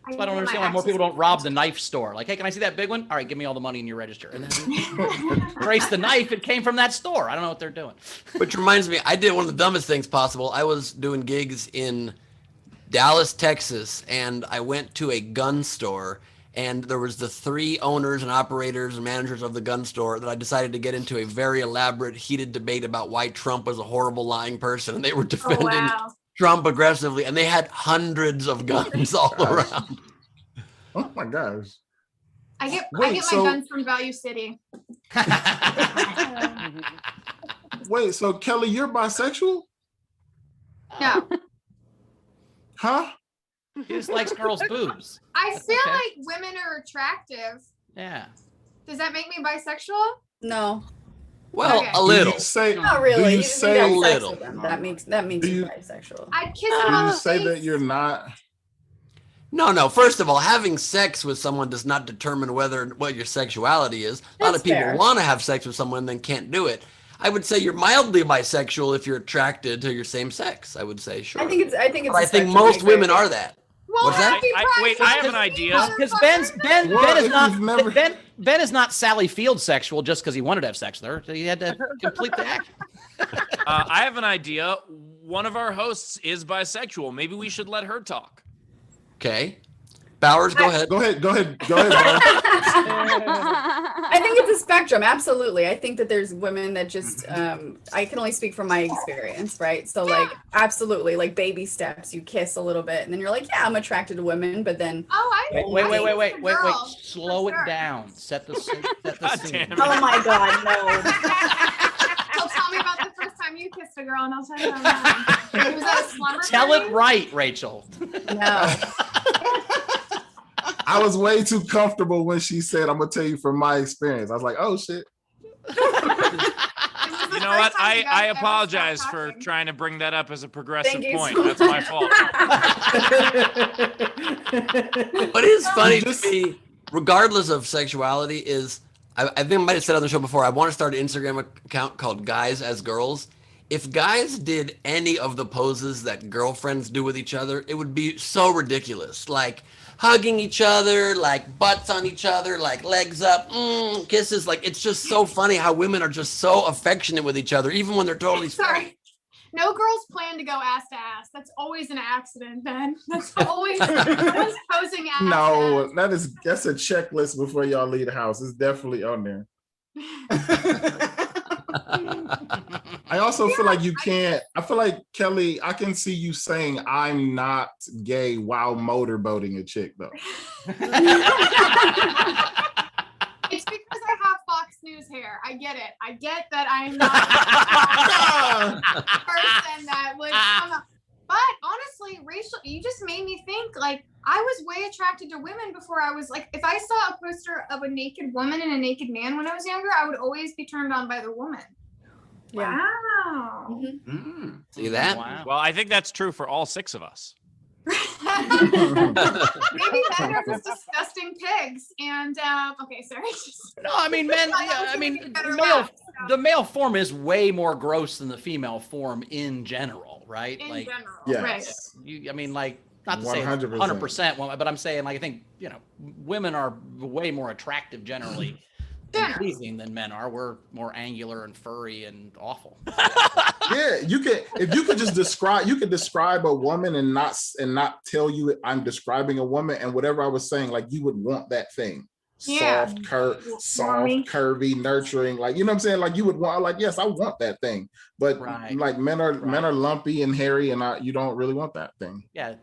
B: That's why I don't understand why more people don't rob the knife store. Like, hey, can I see that big one? All right, give me all the money in your register. And then trace the knife. It came from that store. I don't know what they're doing.
A: Which reminds me, I did one of the dumbest things possible. I was doing gigs in Dallas, Texas, and I went to a gun store, and there was the 3 owners and operators and managers of the gun store that I decided to get into a very elaborate, heated debate about why Trump was a horrible, lying person, and they were defending Trump aggressively, and they had hundreds of guns all around.
K: Oh my gosh.
L: I get
K: Wait,
L: my
K: so-
L: guns from Value City.
K: Wait, so Kelly, you're bisexual?
L: No.
K: Huh?
B: He just likes girls' boobs.
L: I feel
B: okay.
L: like women are attractive.
B: Yeah.
L: Does that make me bisexual?
C: No,
A: Well,
L: Okay.
A: a little.
K: Do you say,
C: not really.
K: Do you
C: You
K: say
C: have
A: a
C: sex
A: little?
C: with them. That makes
K: Do
C: you
K: you-
C: bisexual.
L: I'd kiss
K: do
L: them on
K: you
L: the
K: say
L: face.
K: that you're not?
A: No. First of all, having sex with someone does not determine what your sexuality is. A lot
C: That's
A: of people
C: fair.
A: want to have sex with someone and then can't do it. I would say you're mildly bisexual if you're attracted to your same sex. I would say sure.
C: I think it's.
A: But
C: a
A: I think
C: spectrum,
A: most
C: agree.
A: women are that.
L: Well,
A: What's that?
D: Wait, I have an idea.
B: Because Ben
K: Well,
B: is
K: if
B: not
K: you've never-
B: Ben is not Sally Field sexual just because he wanted to have sex with her. He had to complete the act.
D: I have an idea. One of our hosts is bisexual. Maybe we should let her talk.
A: Okay. Bowers, go ahead.
K: Go ahead, Bowers.
C: I think it's a spectrum. Absolutely. I think that there's women that just, I can only speak from my experience, right? So like, absolutely, like baby steps, you kiss a little bit and then you're like, yeah, I'm attracted to women, but then.
L: Oh,
B: Wait.
L: Girl,
B: Slow
L: for
B: it
L: sure.
B: down. Set the scene.
D: God damn it.
C: Oh my God, no.
L: So tell me about the first time you kissed a girl, and I'll tell you about mine. Was that a slumber
B: Tell
L: party?
B: it right, Rachel.
C: No.
K: I was way too comfortable when she said, I'm gonna tell you from my experience. I was like, oh shit.
D: You know what? I apologize for trying to bring that up as a progressive
C: Thank you
D: point.
C: so
D: That's my fault.
A: What is funny to me, regardless of sexuality, is I think I might have said on the show before, I want to start an Instagram account called Guys as Girls. If guys did any of the poses that girlfriends do with each other, it would be so ridiculous. Like hugging each other, like butts on each other, like legs up, kisses. Like it's just so funny how women are just so affectionate with each other, even when they're totally
L: Sorry. No girls plan to go ass to ass. That's always an accident, Ben. That's always someone's posing ass.
K: No, that's a checklist before y'all leave the house. It's definitely on there. I also feel like you can't. I feel like Kelly, I can see you saying I'm not gay while motorboating a chick though.
L: It's because I have Fox News hair. I get it. I get that I'm not a person that would come up. But honestly, Rachel, you just made me think, like, I was way attracted to women before I was like, if I saw a poster of a naked woman and a naked man when I was younger, I would always be turned on by the woman.
C: Yeah.
L: Wow.
A: See that?
B: Wow.
D: Well, I think that's true for all 6 of us.
L: Maybe men are just disgusting pigs. And okay, sorry.
B: No, I mean, men. Yeah, I mean, the male form is way more gross than the female form in general, right?
L: In
B: like,
L: general,
K: Yes.
L: right?
B: I mean, like, not to say
K: 100%.
B: 100%, but I'm saying, like, I think women are way more attractive generally and pleasing than men are. We're more angular and furry and awful.
K: Yeah, if you could just describe a woman and not tell you I'm describing a woman, and whatever I was saying, like you would want that thing.
L: Yeah.
K: Soft, curvy, nurturing, like you know what I'm saying? Like you would want, like, yes, I want that thing. But like men are lumpy and hairy, and you don't really want that thing.
B: Yeah.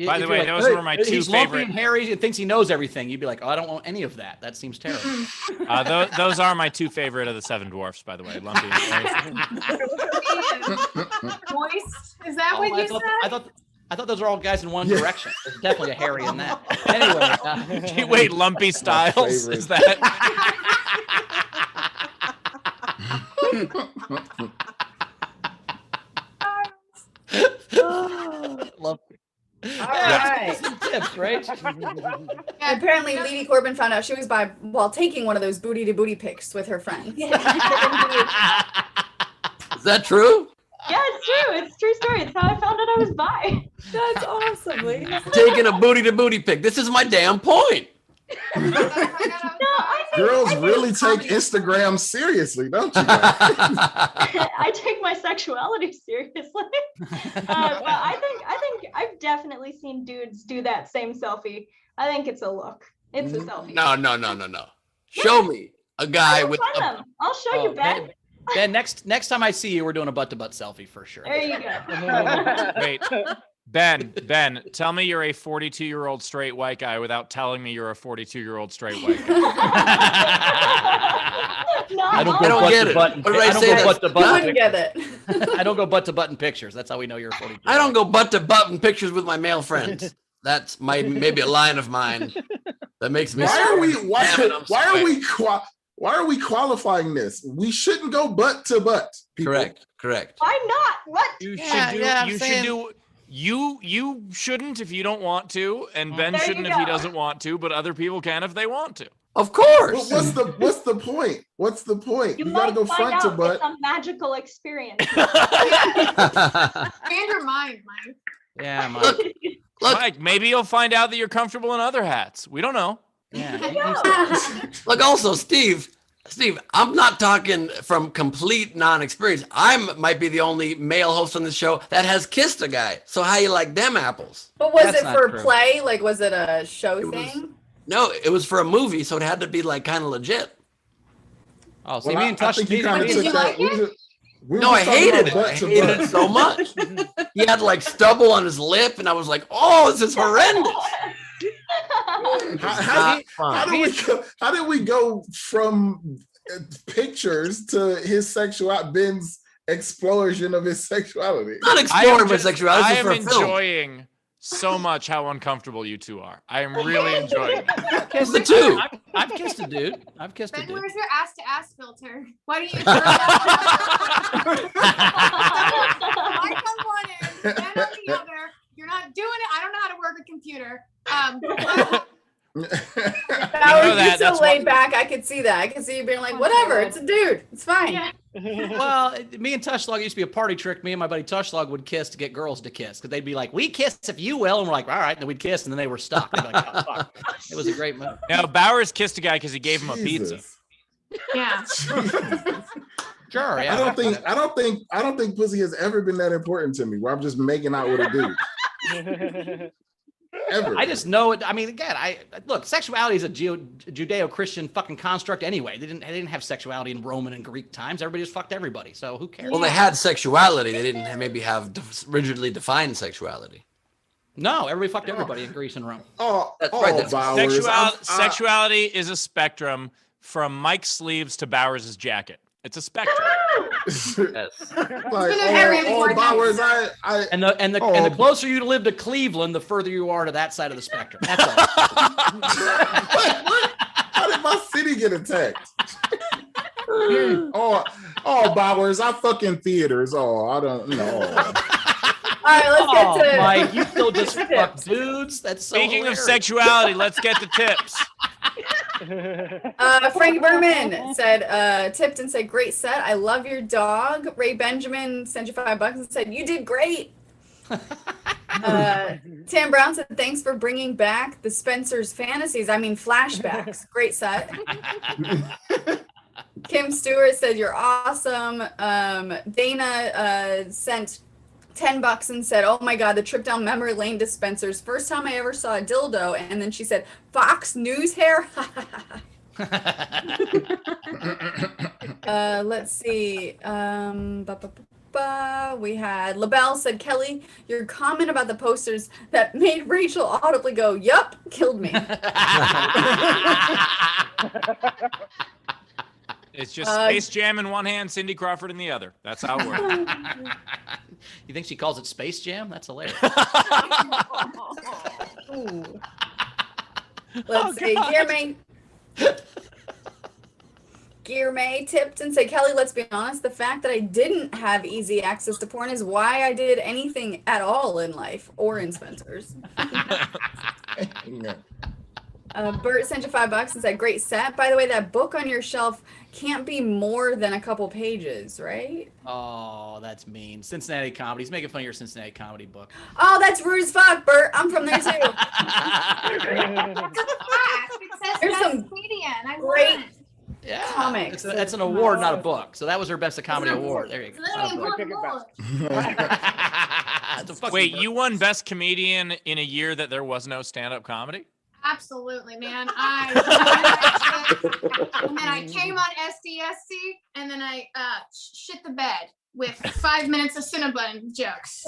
D: By the way, those were my 2
B: he's lumpy
D: favorite.
B: and hairy and thinks he knows everything. You'd be like, oh, I don't want any of that. That seems terrible.
D: Those are my 2 favorite of the 7 dwarfs, by the way. Lumpy and hairy.
L: Moist? Is that what you said?
B: I thought those are all guys in one direction. There's definitely a hairy in that. Anyway.
D: Wait, Lumpy Styles? Is that?
B: Love.
C: All right.
B: Some tips, right?
C: Apparently, Lady Corbin found out she was bi while taking one of those booty to booty pics with her friends.
A: Is that true?
N: Yeah, it's true. It's a true story. It's how I found out I was bi.
C: That's awesome, lady.
A: Taking a booty to booty pic. This is my damn point.
K: Girls really take Instagram seriously, don't you?
N: I take my sexuality seriously. But I think I've definitely seen dudes do that same selfie. I think it's a look. It's a selfie.
A: No. Show me a guy with.
N: I'll show you, Ben.
B: Ben, next time I see you, we're doing a butt-to-butt selfie for sure.
N: There you go.
D: Wait, Ben, tell me you're a 42-year-old straight white guy without telling me you're a 42-year-old straight white guy.
B: I don't go butt to butt. I don't go butt to butt.
C: You wouldn't get it.
B: I don't go butt to butt in pictures. That's how we know you're 42.
A: I don't go butt to butt in pictures with my male friends. That's maybe a line of mine that makes me.
K: Why are we qualifying this? We shouldn't go butt to butt. People.
A: Correct.
N: Why not? What?
D: You should do. You shouldn't if you don't want to, and Ben
N: There you
D: shouldn't if he
N: go.
D: doesn't want to, but other people can if they want to.
A: Of
K: But
A: course.
K: what's the point? What's the point?
N: You
K: You gotta
N: might
K: go
N: find
K: front to
N: out
K: butt.
N: it's a magical experience.
L: Expand your mind, Mike.
B: Yeah, Mike.
A: Look,
D: Mike, maybe you'll find out that you're comfortable in other hats. We don't know.
B: Yeah.
A: look. Also, Steve, I'm not talking from complete non-experience. I might be the only male host on the show that has kissed a guy. So how you like them apples?
C: But was
B: That's
C: it
B: not
C: for
B: true.
C: play? Like, was it a show thing?
A: No, it was for a movie, so it had to be like kind of legit.
B: Oh, see,
K: Well,
B: me and Tush.
K: think you kind of
L: Did
K: took
L: you
K: that.
L: like it?
K: We were
A: No, I
K: just talking
A: hated
K: about
A: it.
K: butt
A: I
K: to
A: hated
K: butt.
A: it so much. He had like stubble on his lip, and I was like, "Oh, this is horrendous."
K: How did we go from pictures to his Ben's explosion of his sexuality?
A: Not exploring my sexuality.
D: I
A: This is
D: am
A: for a film.
D: enjoying so much how uncomfortable you two are. I am really enjoying it.
B: Kissed
A: The two.
B: I've kissed a dude. I've kissed a
L: Ben,
B: dude.
L: where's your ass to ass filter? Why do you? Mike on one end, Ben on the other. You're not doing it. I don't know how to work a computer.
C: That was just so
D: that's
C: laid
D: what-
C: back. I could see that. I could see you being like, whatever, it's a dude. It's fine.
B: Well, me and Tushlog used to be a party trick. Me and my buddy Tushlog would kiss to get girls to kiss because they'd be like, "We kiss if you will," and we're like, "All right," and then we'd kiss, and then they were stuck. They'd be like, "Oh, fuck." It was a great move.
D: Now Bowers kissed a guy because he gave him a pizza.
K: Jesus.
L: Yeah.
B: Sure, yeah.
K: I don't think pussy has ever been that important to me. Where I'm just making out with a dude. Ever.
B: I just know it. I mean, again, look. Sexuality is a Judeo-Christian fucking construct anyway. They didn't have sexuality in Roman and Greek times. Everybody just fucked everybody. So who cares?
A: Well, they had sexuality. They didn't maybe have rigidly defined sexuality.
B: No, everybody fucked everybody in Greece and Rome.
K: Oh,
A: That's right. That's
K: Bowers.
D: Sexuality is a spectrum from Mike's sleeves to Bowers's jacket. It's a spectrum.
A: Yes.
K: Like, Bowers,
B: And the closer you live to Cleveland, the further you are to that side of the spectrum. That's all.
K: How did my city get attacked? oh, Bowers, I fucking theaters. Oh, I don't know.
C: All right, let's get to
B: Mike, you still just fuck dudes. That's so
D: Speaking
B: hilarious.
D: of sexuality, let's get to tips.
C: Frank Berman said, tipped and said, great set. I love your dog. Ray Benjamin sent you $5 and said, you did great. Tam Brown said, thanks for bringing back the Spencer's fantasies. I mean, flashbacks. Great set. Kim Stewart said, you're awesome. Dana sent $10 and said, oh my God, the trip down memory lane to Spencer's. First time I ever saw a dildo. And then she said, Fox News hair. Let's see. We had LaBelle said, Kelly, your comment about the posters that made Rachel audibly go, yup, killed me.
D: It's just Space Jam in one hand, Cindy Crawford in the other. That's how it works.
B: You think she calls it Space Jam? That's hilarious.
C: Let's see. Gear May tipped and said, Kelly, let's be honest. The fact that I didn't have easy access to porn is why I did anything at all in life or in Spencer's. Bert sent you $5 and said, great set. By the way, that book on your shelf can't be more than a couple pages, right?
B: Oh, that's mean. Cincinnati comedy. He's making fun of your Cincinnati comedy book.
C: Oh, that's rude as fuck, Bert. I'm from there too. There's some
L: comedian. I
C: great
L: won.
B: Yeah,
C: comics.
B: That's an award, not a book. So that was her best of comedy award. There you go.
L: Literally
B: Not a
L: one
B: book.
L: award.
B: It's a fucking
D: Wait,
B: book.
D: you won Best Comedian in a year that there was no stand-up comedy?
L: Absolutely, man. And then I came on SDSC, and then I shit the bed with 5 minutes of Cinnabon jokes.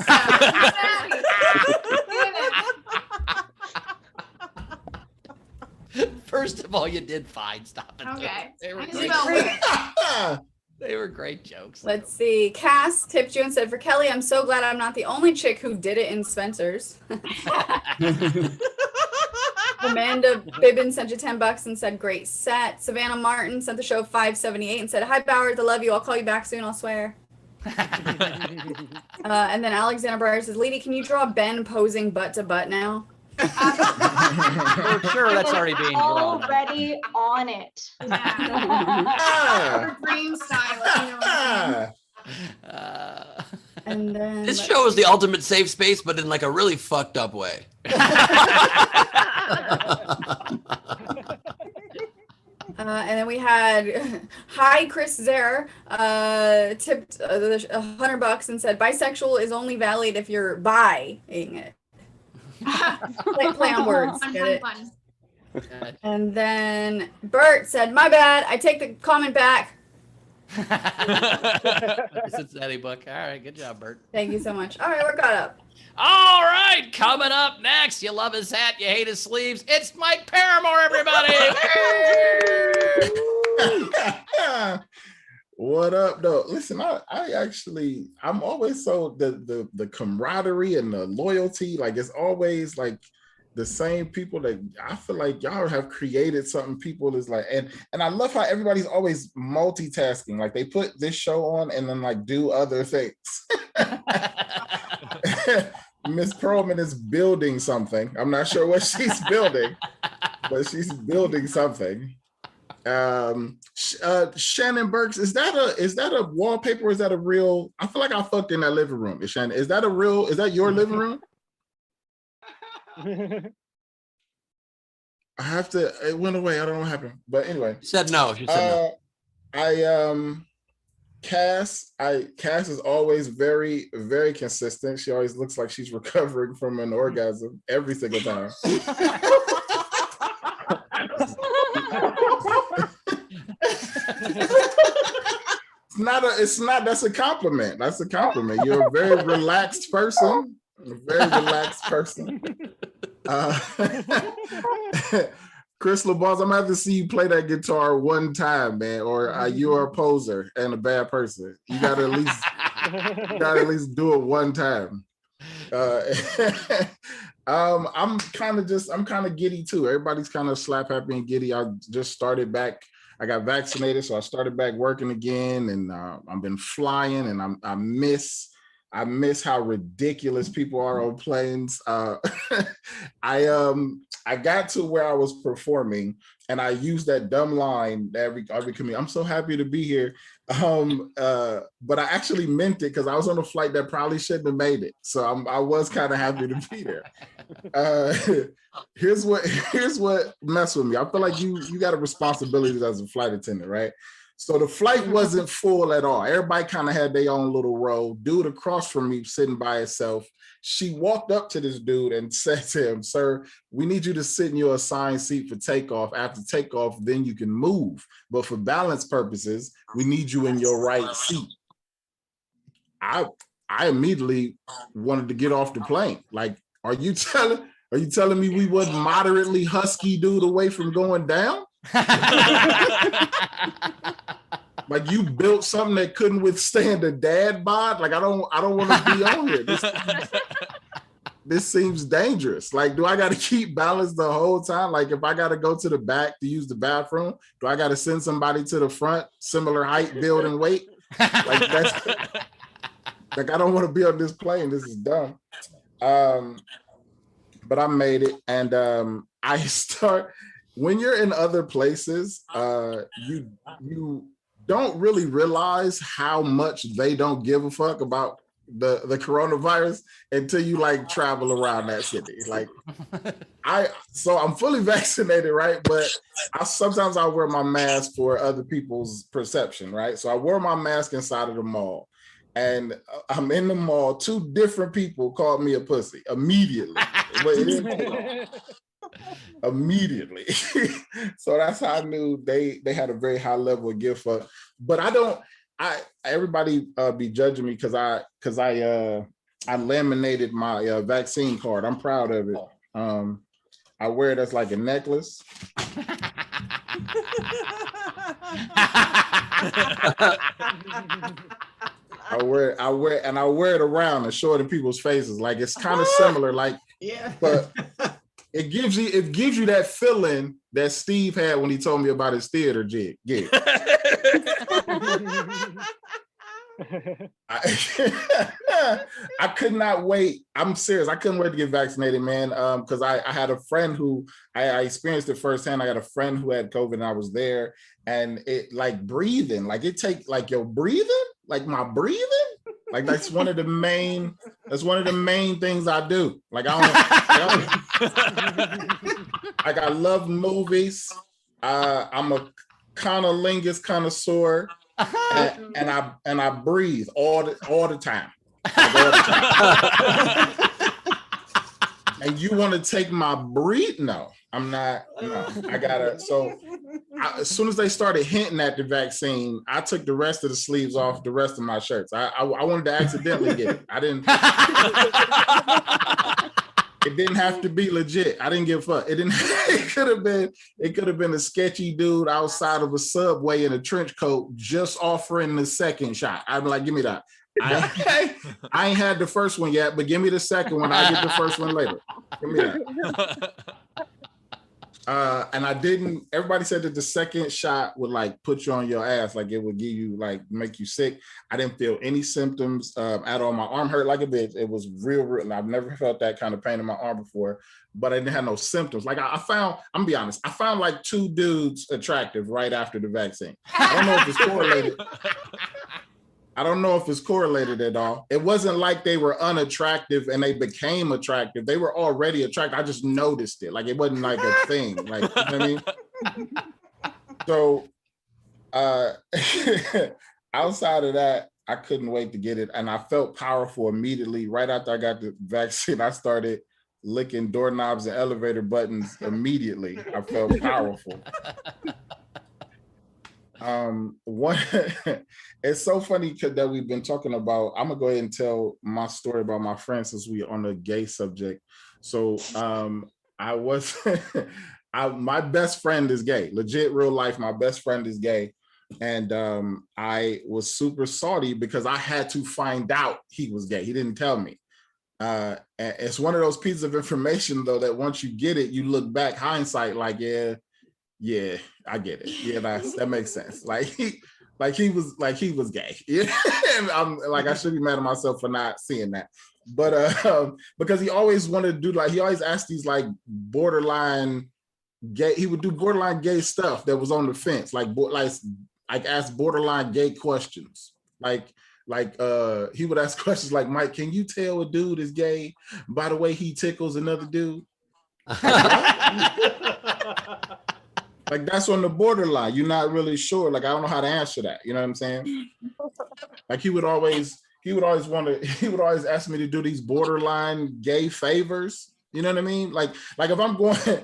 L: So,
B: First of all, you did fine. Stop it.
L: okay.
B: They were
L: I
B: great.
L: spell weird.
B: They were great jokes.
C: Let's see. Cass tipped you and said, for Kelly, I'm so glad I'm not the only chick who did it in Spencer's. Amanda Bibbin sent you $10 and said, great set. Savannah Martin sent the show $5.78 and said, hi, Bowers, I love you. I'll call you back soon, I'll swear. And then Alexander Breyer says, Lady, can you draw Ben posing butt to butt now?
B: For sure, that's already being drawn.
N: Already on it.
L: Her dream style, if you know what I mean.
C: And then
A: This show is the ultimate safe space, but in like a really fucked up way.
C: And then we had hi Chris Zare tipped $100 and said bisexual is only valid if you're buying it. play on words.
L: Fun,
C: Get
L: fun,
C: it?
L: fun.
C: And then Bert said, "My bad. I take the comment back."
B: Cincinnati book. All right, good job, Bert.
C: Thank you so much. All right, we're caught up.
B: All right, coming up next, you love his hat, you hate his sleeves. It's Mike Paramore, everybody.
K: What up, though? Listen, I'm always so the camaraderie and the loyalty, like it's always like the same people that I feel like y'all have created something. People is like, and I love how everybody's always multitasking. Like they put this show on and then like do other things. Miss Perlman is building something. I'm not sure what she's building, but she's building something. Shannon Burks, is that a wallpaper or is that a real? I feel like I fucked in that living room. Shannon, is that your living room? It went away. I don't know what happened. But anyway.
A: She said no.
K: Cass is always very, very consistent. She always looks like she's recovering from an orgasm every single time. That's a compliment. That's a compliment. You're a very relaxed person. Chris LeBars, I'm gonna have to see you play that guitar one time, man, or you're a poser and a bad person. You gotta at least do it one time. I'm kind of giddy too. Everybody's kind of slap happy and giddy. I just started back. I got vaccinated, so I started back working again, and I've been flying, and I miss how ridiculous people are on planes. I got to where I was performing, and I used that dumb line that every comedian, I'm so happy to be here. But I actually meant it because I was on a flight that probably shouldn't have made it. So I was kind of happy to be there. Here's what messed with me. I feel like you got a responsibility as a flight attendant, right? So the flight wasn't full at all. Everybody kind of had their own little row. Dude across from me sitting by himself. She walked up to this dude and said to him, "Sir, we need you to sit in your assigned seat for takeoff. After takeoff, then you can move. But for balance purposes, we need you in your right seat." I immediately wanted to get off the plane. Like, are you telling me we wasn't moderately husky dude away from going down? Like you built something that couldn't withstand a dad bod. Like I don't want to be on here. This seems dangerous. Like, do I got to keep balance the whole time? Like, if I got to go to the back to use the bathroom, do I got to send somebody to the front, similar height, build, and weight? Like that's like I don't want to be on this plane. This is dumb. But I made it, and I start. When you're in other places, you don't really realize how much they don't give a fuck about the coronavirus until you like travel around that city. Like I'm fully vaccinated, right? But sometimes I wear my mask for other people's perception, right? So I wore my mask inside of the mall, and I'm in the mall. 2 different people called me a pussy immediately. But it didn't take long. Immediately. So that's how I knew they had a very high level of give fuck. But everybody be judging me because I laminated my vaccine card. I'm proud of it. I wear it as like a necklace. I wear it around and show it in people's faces. Like it's kind of similar, like
E: yeah.
K: But it gives you that feeling that Steve had when he told me about his theater gig. I could not wait. I'm serious. I couldn't wait to get vaccinated, man. Because I had a friend who I experienced it firsthand. I got a friend who had COVID and I was there, and it like breathing, like it take like your breathing, like my breathing. Like that's one of the main things I do. Like like I love movies. I'm a conolingus connoisseur. And I breathe all the time. Like all the time. And you want to take my breathe? No, I'm not. No, I gotta. So as soon as they started hinting at the vaccine, I took the rest of the sleeves off the rest of my shirts. I wanted to accidentally get it. I didn't. It didn't have to be legit. I didn't give a fuck. It didn't. It could have been a sketchy dude outside of a Subway in a trench coat just offering the second shot. I'd be like, give me that. I ain't had the first one yet, but give me the second one. I'll get the first one later. Give me that. And I didn't. Everybody said that the second shot would like put you on your ass, like it would give you like make you sick. I didn't feel any symptoms at all. My arm hurt like a bitch. It was real. I've never felt that kind of pain in my arm before, but I didn't have no symptoms. Like I found, I'm gonna be honest, I found like 2 dudes attractive right after the vaccine. I don't know if it's correlated. I don't know if it's correlated at all. It wasn't like they were unattractive and they became attractive. They were already attractive. I just noticed it. Like it wasn't like a thing. Like, you know what I mean? So outside of that, I couldn't wait to get it. And I felt powerful immediately. Right after I got the vaccine, I started licking doorknobs and elevator buttons immediately. I felt powerful. It's so funny that we've been talking about. I'm gonna go ahead and tell my story about my friend since we on the gay subject. So my best friend is gay, legit real life. My best friend is gay, and I was super salty because I had to find out he was gay. He didn't tell me. And it's one of those pieces of information though that once you get it, you look back hindsight like yeah, I get it. Yeah, that makes sense. He was gay. Yeah, and I'm like, I should be mad at myself for not seeing that. But because he always wanted to do he always asked these like borderline gay. He would do borderline gay stuff that was on the fence, like ask borderline gay questions. Like he would ask questions like, Mike, can you tell a dude is gay by the way he tickles another dude? Like that's on the borderline. You're not really sure. Like I don't know how to answer that. You know what I'm saying? Like he would always ask me to do these borderline gay favors. You know what I mean? Like if I'm going to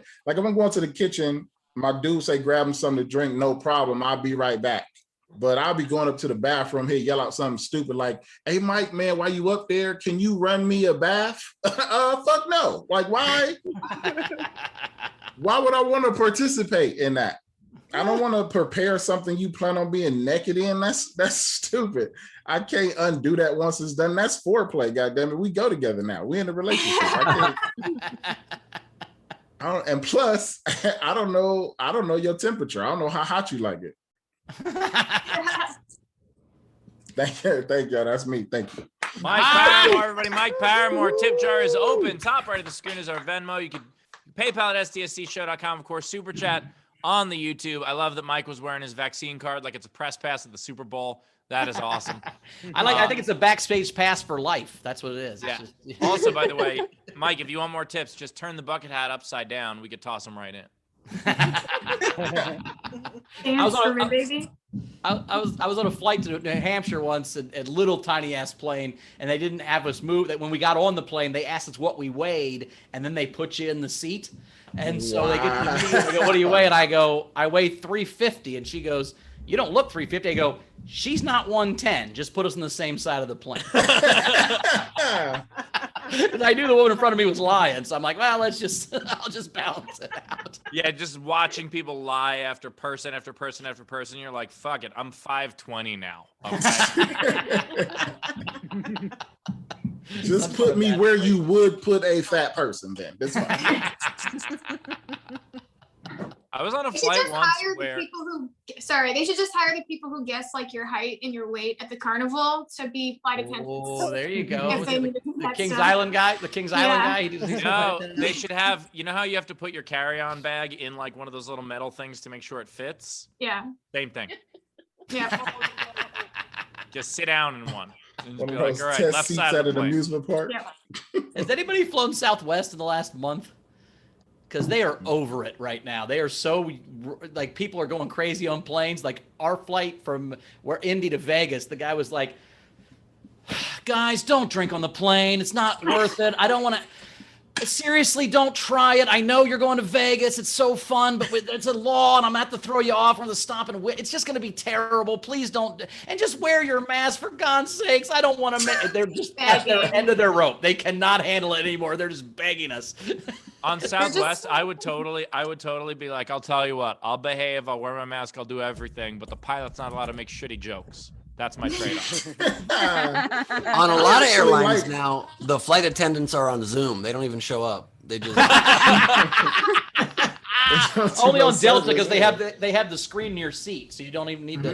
K: the kitchen, my dude say grab him something to drink, no problem. I'll be right back. But I'll be going up to the bathroom here, yell out something stupid like, hey Mike, man, why you up there? Can you run me a bath? Fuck no. Like why? Why would I want to participate in that? I don't want to prepare something you plan on being naked in. That's stupid. I can't undo that once it's done. That's foreplay, goddammit. We go together now. We in a relationship. And plus, I don't know your temperature. I don't know how hot you like it. Thank you. That's me. Thank you.
D: Mike Paramore, everybody. Mike Paramore. Tip jar is open. Top right of the screen is our Venmo. You can PayPal at stscshow.com. Of course, Super Chat on the YouTube. I love that Mike was wearing his vaccine card like it's a press pass at the Super Bowl. That is awesome.
B: I think it's a backspace pass for life. That's what it is.
D: Yeah. Also, by the way, Mike, if you want more tips, just turn the bucket hat upside down. We could toss them right in.
B: I was on a flight to New Hampshire once, a little tiny ass plane, and they didn't have us move. That when we got on the plane, they asked us what we weighed, and then they put you in the seat. And so they get to me, they go, "What do you weigh?" And I go, "I weigh 350." And she goes, "You don't look 350." I go, "She's not 110. Just put us on the same side of the plane." Because I knew the woman in front of me was lying, so I'm like, well, I'll just balance it out.
D: Yeah, just watching people lie after person after person after person. You're like, fuck it, I'm 5'20" now. Okay.
K: Just put me where you would put a fat person. Then that's fine.
D: I was on a
L: You should
D: flight
L: just
D: once
L: hire
D: where
L: the people who sorry, they should just hire the people who guess like your height and your weight at the carnival to be flight attendants.
B: Oh, there you go.
L: If they need to
B: The
L: that
B: Kings
L: stuff.
B: Island guy. The Kings Island guy. He just,
D: No, they should have. You know how you have to put your carry-on bag in like one of those little metal things to make sure it fits?
L: Yeah.
D: Same thing.
L: Yeah.
D: Just sit down in one. And
K: One
D: be
K: of
D: like,
K: those
D: all right,
K: test
D: left
K: seats
D: side
K: at
D: of the
K: an
D: plane.
K: amusement park.
L: Yeah.
B: Has anybody flown Southwest in the last month? Because they are over it right now. They are so like people are going crazy on planes. Like our flight from Indy to Vegas, the guy was like, "Guys, don't drink on the plane. It's not worth it. I don't want to." Seriously, don't try it. I know you're going to Vegas. It's so fun, but it's a law, and I'm gonna have to throw you off on the stop and wait. It's just gonna be terrible. Please don't, and just wear your mask for God's sakes. I don't want to. They're just at the end of their rope. They cannot handle it anymore. They're just begging us.
D: On Southwest, I would totally be like, I'll tell you what, I'll behave, I'll wear my mask, I'll do everything, but the pilot's not allowed to make shitty jokes. That's my trade-off.
A: On a lot of airlines now, the flight attendants are on Zoom. They don't even show up. They just
B: Only on Delta because they have the screen near seat, so you don't even need to.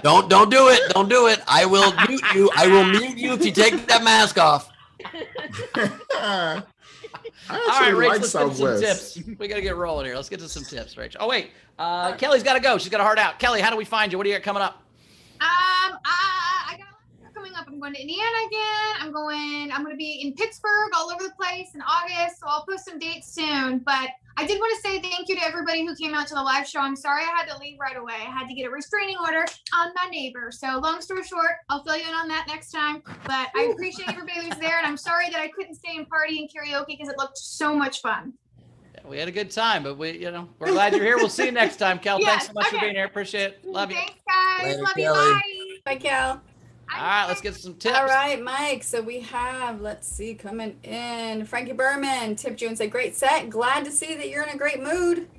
A: Don't do it. Don't do it. I will mute you. I will mute you if you take that mask off.
B: All right, Rach,
K: like
B: let's get to some
K: Southwest.
B: tips. We got to get rolling here. Let's get to some tips, Rach. Oh, wait. Kelly's got to go. She's got a heart out. Kelly, how do we find you? What do you got coming up?
L: I got a lot coming up. I'm going to Indiana again. I'm going to be in Pittsburgh, all over the place in August. So I'll post some dates soon. But I did want to say thank you to everybody who came out to the live show. I'm sorry I had to leave right away. I had to get a restraining order on my neighbor. So long story short, I'll fill you in on that next time. But I appreciate everybody who's there. And I'm sorry that I couldn't stay and party and karaoke because it looked so much fun.
B: Yeah, we had a good time, but we're glad you're here. We'll see you next time, Kel.
L: Yes,
B: Thanks so much for
L: okay.
B: being here. Appreciate it. Love you.
L: Thanks, guys.
A: Later,
L: Love you.
A: Kelly.
L: Bye.
C: Bye, Cal.
B: All right, let's get some tips.
C: All right, Mike. So we have, let's see, coming in. Frankie Berman tipped you and said, "Great set. Glad to see that you're in a great mood."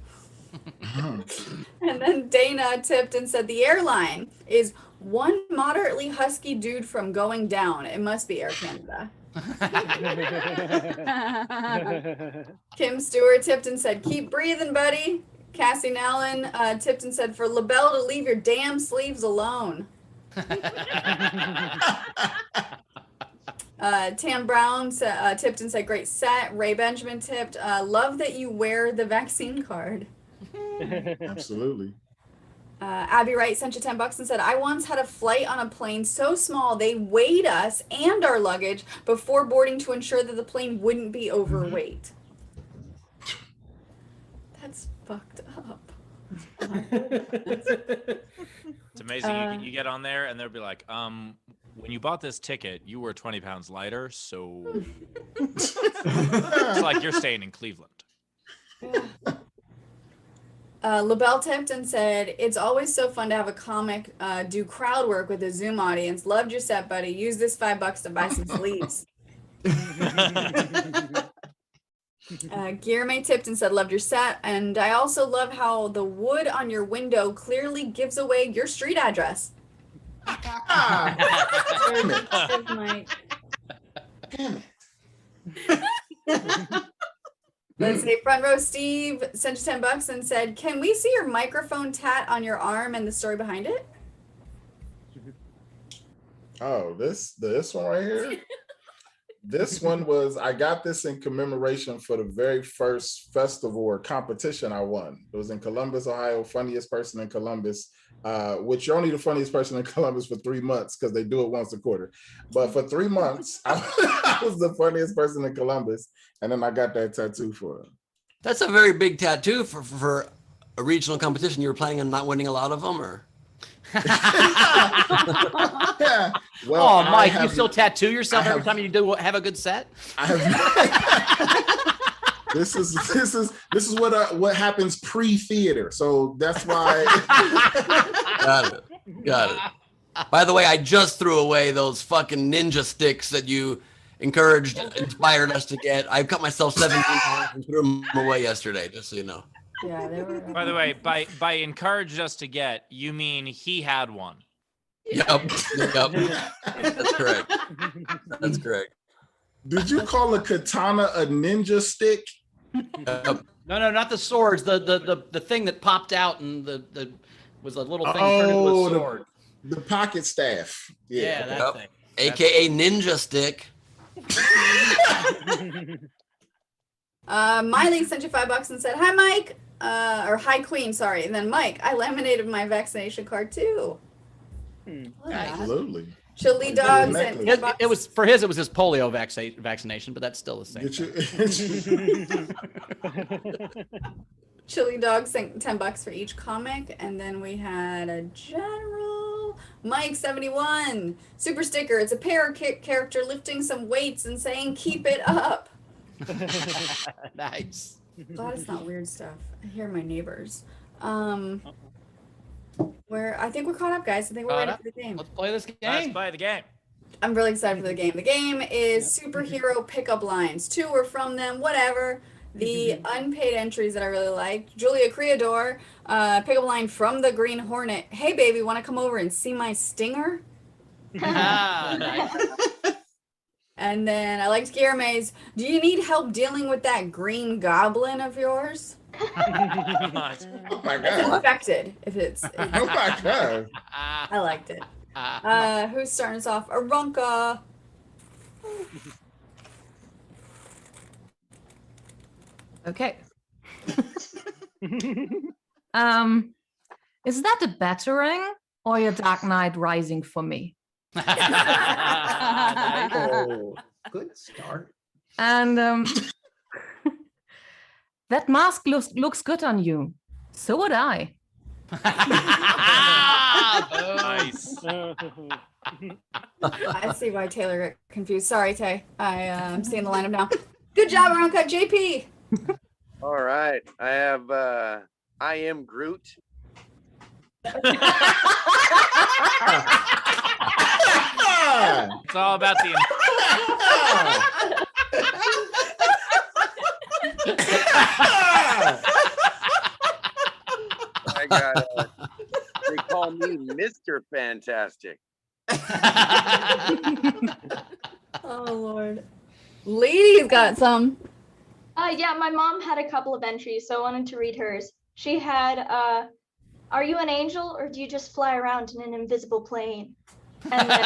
C: And then Dana tipped and said, "The airline is one moderately husky dude from going down. It must be Air Canada." Kim Stewart tipped and said, "Keep breathing, buddy." Cassie Nallen tipped and said, "For LaBelle to leave your damn sleeves alone." Tam Brown tipped and said, "Great set." Ray Benjamin tipped, "Love that you wear the vaccine card."
K: Absolutely.
C: Abby Wright sent you $10 and said, "I once had a flight on a plane so small they weighed us and our luggage before boarding to ensure that the plane wouldn't be overweight." That's fucked up.
D: It's amazing. You get on there and they'll be like, when you bought this ticket, you were 20 pounds lighter, so it's like you're staying in Cleveland.
C: LaBelle tipped and said, "It's always so fun to have a comic do crowd work with a Zoom audience. Loved your set, buddy. Use this $5 to buy some sleeves." Guillerme tipped and said, "Loved your set. And I also love how the wood on your window clearly gives away your street address."
K: Damn it.
C: There's Mike. Let's see. Front row Steve sent you $10 and said, "Can we see your microphone tat on your arm and the story behind it?"
K: Oh, this one right here. This one was, I got this in commemoration for the very first festival or competition I won. It was in Columbus, Ohio, funniest person in Columbus, which you're only the funniest person in Columbus for 3 months because they do it once a quarter. But for 3 months, I was the funniest person in Columbus. And then I got that tattoo for him.
A: That's a very big tattoo for a regional competition. You were planning on not winning a lot of them, or?
K: Yeah. Well,
B: Oh, Mike, you still tattoo yourself every time you do have a good set?
K: This is what happens pre-theater. So that's why.
A: Got it. By the way, I just threw away those fucking ninja sticks that you inspired us to get. I cut myself 17 times and threw them away yesterday, just so you know.
C: Yeah, they were.
D: By the way, by encouraged us to get, you mean he had one.
A: Yep. That's correct. That's correct.
K: Did you call a katana a ninja stick?
A: Yep.
B: No, not the swords. The thing that popped out and the was a little thing turned into a sword.
K: The pocket staff.
B: Yeah, that
A: Yep.
B: thing.
A: AKA ninja stick.
C: Miley sent you $5 and said, "Hi, Mike," or "Hi, Queen." Sorry, and then Mike, I laminated my vaccination card too.
K: Absolutely.
C: Chili Dog sent $10.
B: It was for his. It was his polio vaccination, but that's still the same.
C: Chili Dog sent $10 for each comic, and then we had a general Mike 71 super sticker. It's a parakick character lifting some weights and saying, "Keep it up."
B: Nice.
C: Glad it's not weird stuff. I hear my neighbors. Where I think we're caught up, guys. I think we're ready for the game.
B: Let's play this game.
D: Let's play the game.
C: I'm really excited for the game. The game is superhero pickup lines. 2 were from them, whatever. The unpaid entries that I really liked. Julia Creador, pickup line from the Green Hornet. "Hey, baby, want to come over and see my stinger?"
B: Nice.
C: And then I liked Guillerme's, "Do you need help dealing with that green goblin of yours?"
K: Oh my
C: It's
K: god.
C: infected. If it's
K: Oh my god.
C: I liked it. Who's starting us off? Aronka.
O: Okay. Is that a battering or your Dark Knight Rising for me?
E: Oh, good start.
O: And that mask looks good on you. So would I.
D: Nice.
C: I see why Taylor got confused. Sorry, Tay. I'm seeing the lineup now. Good job, Aronka. JP.
P: All right. I have I am Groot.
D: It's all about the.
P: I got. They call me Mr. Fantastic.
C: Oh Lord. Lady's got some.
N: Yeah, my mom had a couple of entries, so I wanted to read hers. She had, "Are you an angel or do you just fly around in an invisible plane?" And then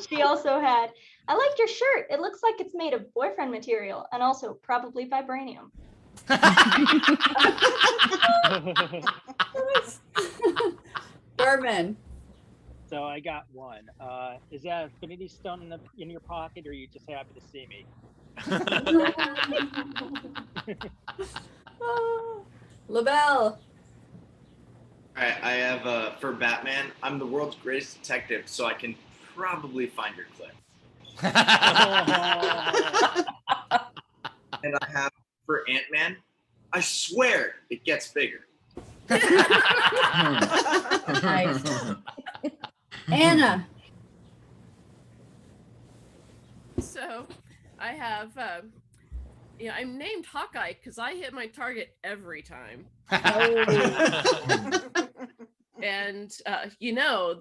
N: she also had, "I like your shirt. It looks like it's made of boyfriend material and also probably vibranium."
C: Berman.
Q: So I got one. Is that Infinity Stone in your pocket, or are you just happy to see me?
C: LaBelle.
R: All right, I have for Batman. I'm the world's greatest detective, so I can probably find your clip. And I have for Ant-Man. I swear it gets bigger.
C: Nice. Anna.
S: So I have, I'm named Hawkeye because I hit my target every time. And,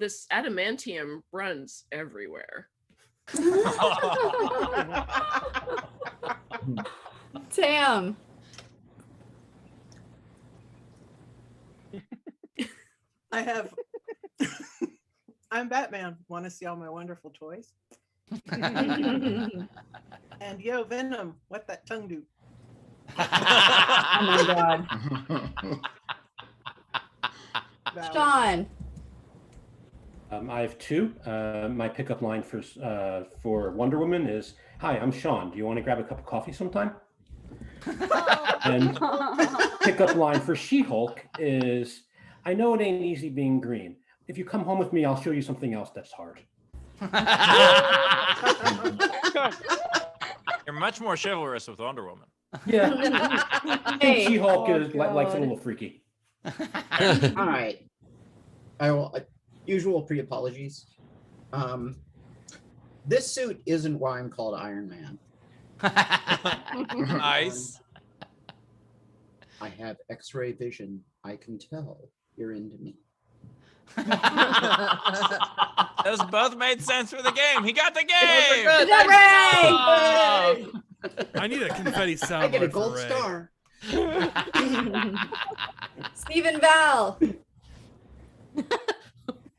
S: this adamantium runs everywhere.
C: Tam.
F: I have. I'm Batman. Want to see all my wonderful toys? And yo, Venom, what that tongue do?
C: Oh my God. Sean.
T: I have 2. My pickup line for Wonder Woman is, "Hi, I'm Sean. Do you want to grab a cup of coffee sometime?" And pickup line for She-Hulk is, "I know it ain't easy being green. If you come home with me, I'll show you something else that's hard."
D: You're much more chivalrous with Wonder Woman.
T: Yeah. I think She-Hulk likes a little freaky.
E: All right. I will. Usual pre-apologies. This suit isn't why I'm called Iron Man.
D: Nice.
E: I have X-ray vision. I can tell you're into me.
D: Those both made sense for the game. He got the game.
C: Good job, Ray!
M: I need a confetti soundboard
E: I get a
M: for
E: gold
M: Ray.
E: star.
C: Stephen Val.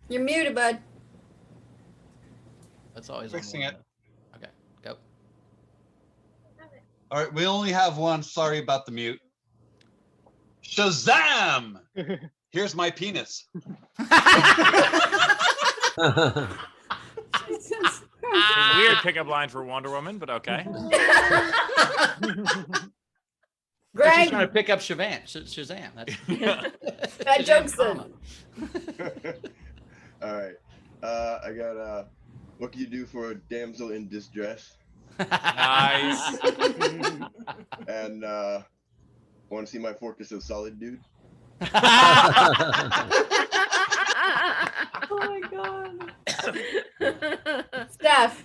C: You're muted, bud.
B: That's always
U: Fixing
B: on
U: it.
B: one. Okay, go.
U: All right, we only have one. Sorry about the mute. Shazam! Here's my penis.
D: Weird pickup line for Wonder Woman, but okay.
B: Greg. She's trying to pick up Shazam. That's
C: That joke's in.
V: All right. I got what can you do for a damsel in distress?
D: Nice.
V: And want to see my fortress of solid, dude?
C: Oh my god. Steph.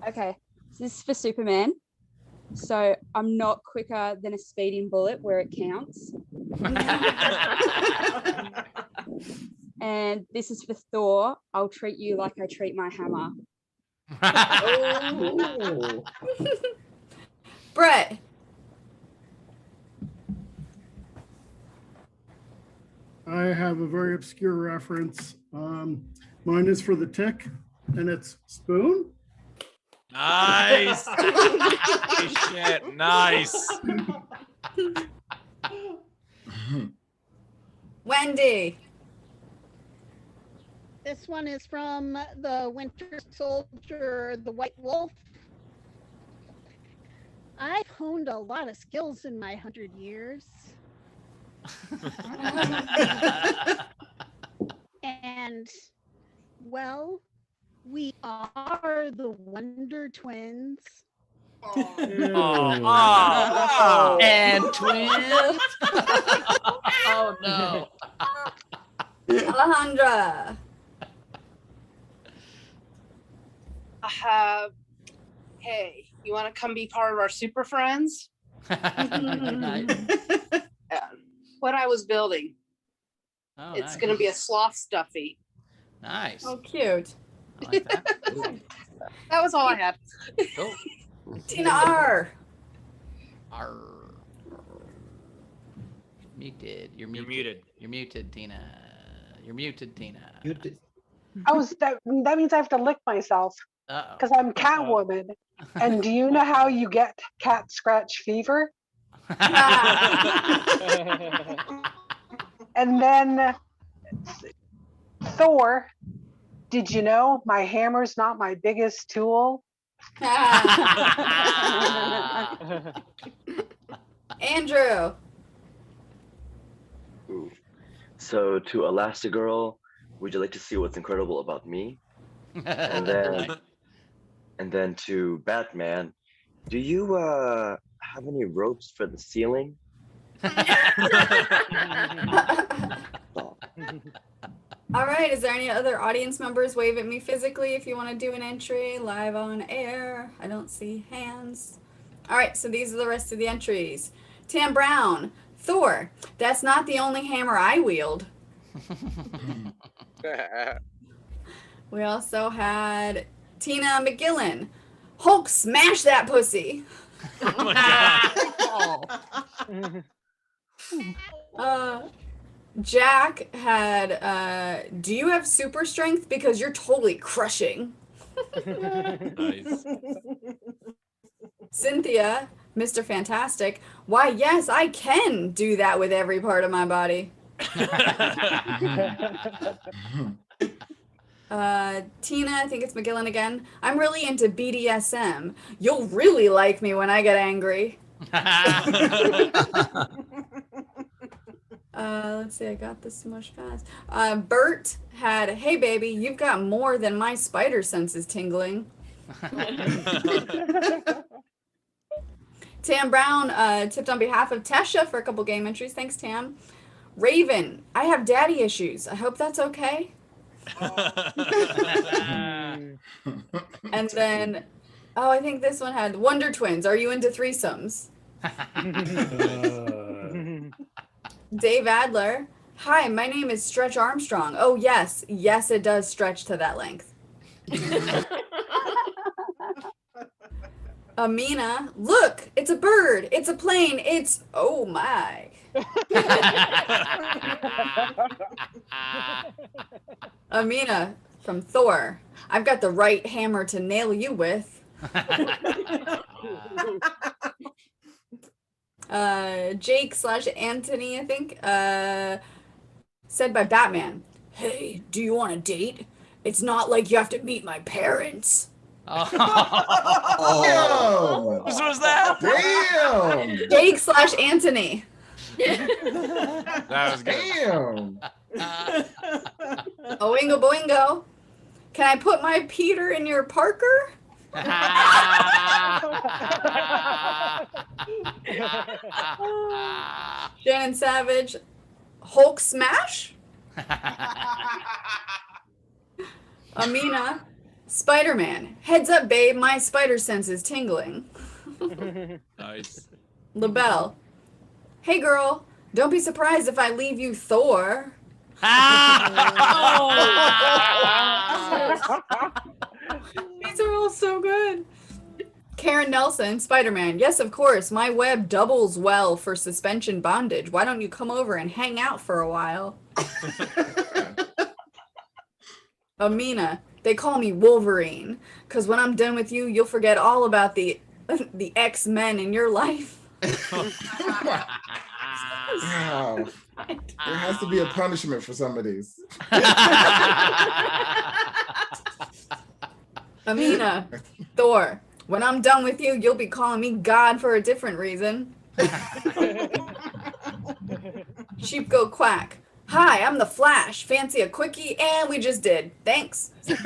J: Okay. This is for Superman. So I'm not quicker than a speeding bullet where it counts. And this is for Thor. I'll treat you like I treat my hammer.
C: Oh. Brett.
W: I have a very obscure reference. Mine is for the Tick, and it's spoon.
D: Nice. Holy shit. Nice.
C: Wendy.
X: This one is from the Winter Soldier, the White Wolf. I've honed a lot of skills in my 100 years. And, well, we are the Wonder Twins.
B: Oh. And twins. Oh no.
C: Alejandra.
Y: Hey, you want to come be part of our super friends? What I was building.
B: Oh,
Y: It's
B: nice.
Y: going to be a sloth stuffy.
B: Nice.
C: Oh, cute.
B: I like that.
Y: That was all I had.
B: Cool.
C: Tina R.
B: R. Muted. You're muted.
D: muted.
B: You're muted, Tina. You're muted, Tina.
H: That means I have to lick myself
B: Uh-oh.
H: because I'm Catwoman. And do you know how you get cat scratch fever? And then Thor, did you know my hammer's not my biggest tool?
C: Andrew.
Z: Ooh. So to Elastigirl, would you like to see what's incredible about me? And then to Batman, do you have any ropes for the ceiling?
C: All right, is there any other audience members? Wave at me physically if you want to do an entry live on air. I don't see hands. All right, so these are the rest of the entries. Tam Brown, Thor, that's not the only hammer I wield. We also had Tina McGillen, Hulk, smash that pussy.
D: Oh my god.
C: Jack had, do you have super strength? Because you're totally crushing.
D: Nice.
C: Cynthia, Mr. Fantastic, why, yes, I can do that with every part of my body. Tina, I think it's McGillen again. I'm really into BDSM. You'll really like me when I get angry. Let's see, I got this so much fast. Bert had, hey baby, you've got more than my spider senses tingling. Tam Brown tipped on behalf of Tesha for a couple game entries. Thanks, Tam. Raven, I have daddy issues. I hope that's okay. And then, oh, I think this one had Wonder Twins. Are you into threesomes? Dave Adler, hi, my name is Stretch Armstrong. Oh, yes. Yes, it does stretch to that length. Amina, look, it's a bird, it's a plane, it's oh my. Amina from Thor, I've got the right hammer to nail you with. Jake/Anthony, I think, said by Batman, hey, do you want a date? It's not like you have to meet my parents.
A: Oh,
D: Whose was that?
A: damn.
C: Jake/Anthony.
D: That was good.
A: Damn.
C: Oingo boingo. Can I put my Peter in your Parker? Shannon Savage. Hulk smash? Amina. Spider-Man. Heads up, babe. My spider sense is tingling.
D: Nice.
C: LaBelle. Hey, girl. Don't be surprised if I leave you Thor. These are all so good. Karen Nelson, Spider-Man. Yes, of course. My web doubles well for suspension bondage. Why don't you come over and hang out for a while? Amina. They call me Wolverine, because when I'm done with you, you'll forget all about the X-Men in your life.
A: Wow. There has to be a punishment for some of these.
C: Amina, Thor, when I'm done with you, you'll be calling me God for a different reason. Sheep go quack. Hi, I'm the Flash. Fancy a quickie? And we just did. Thanks.
B: The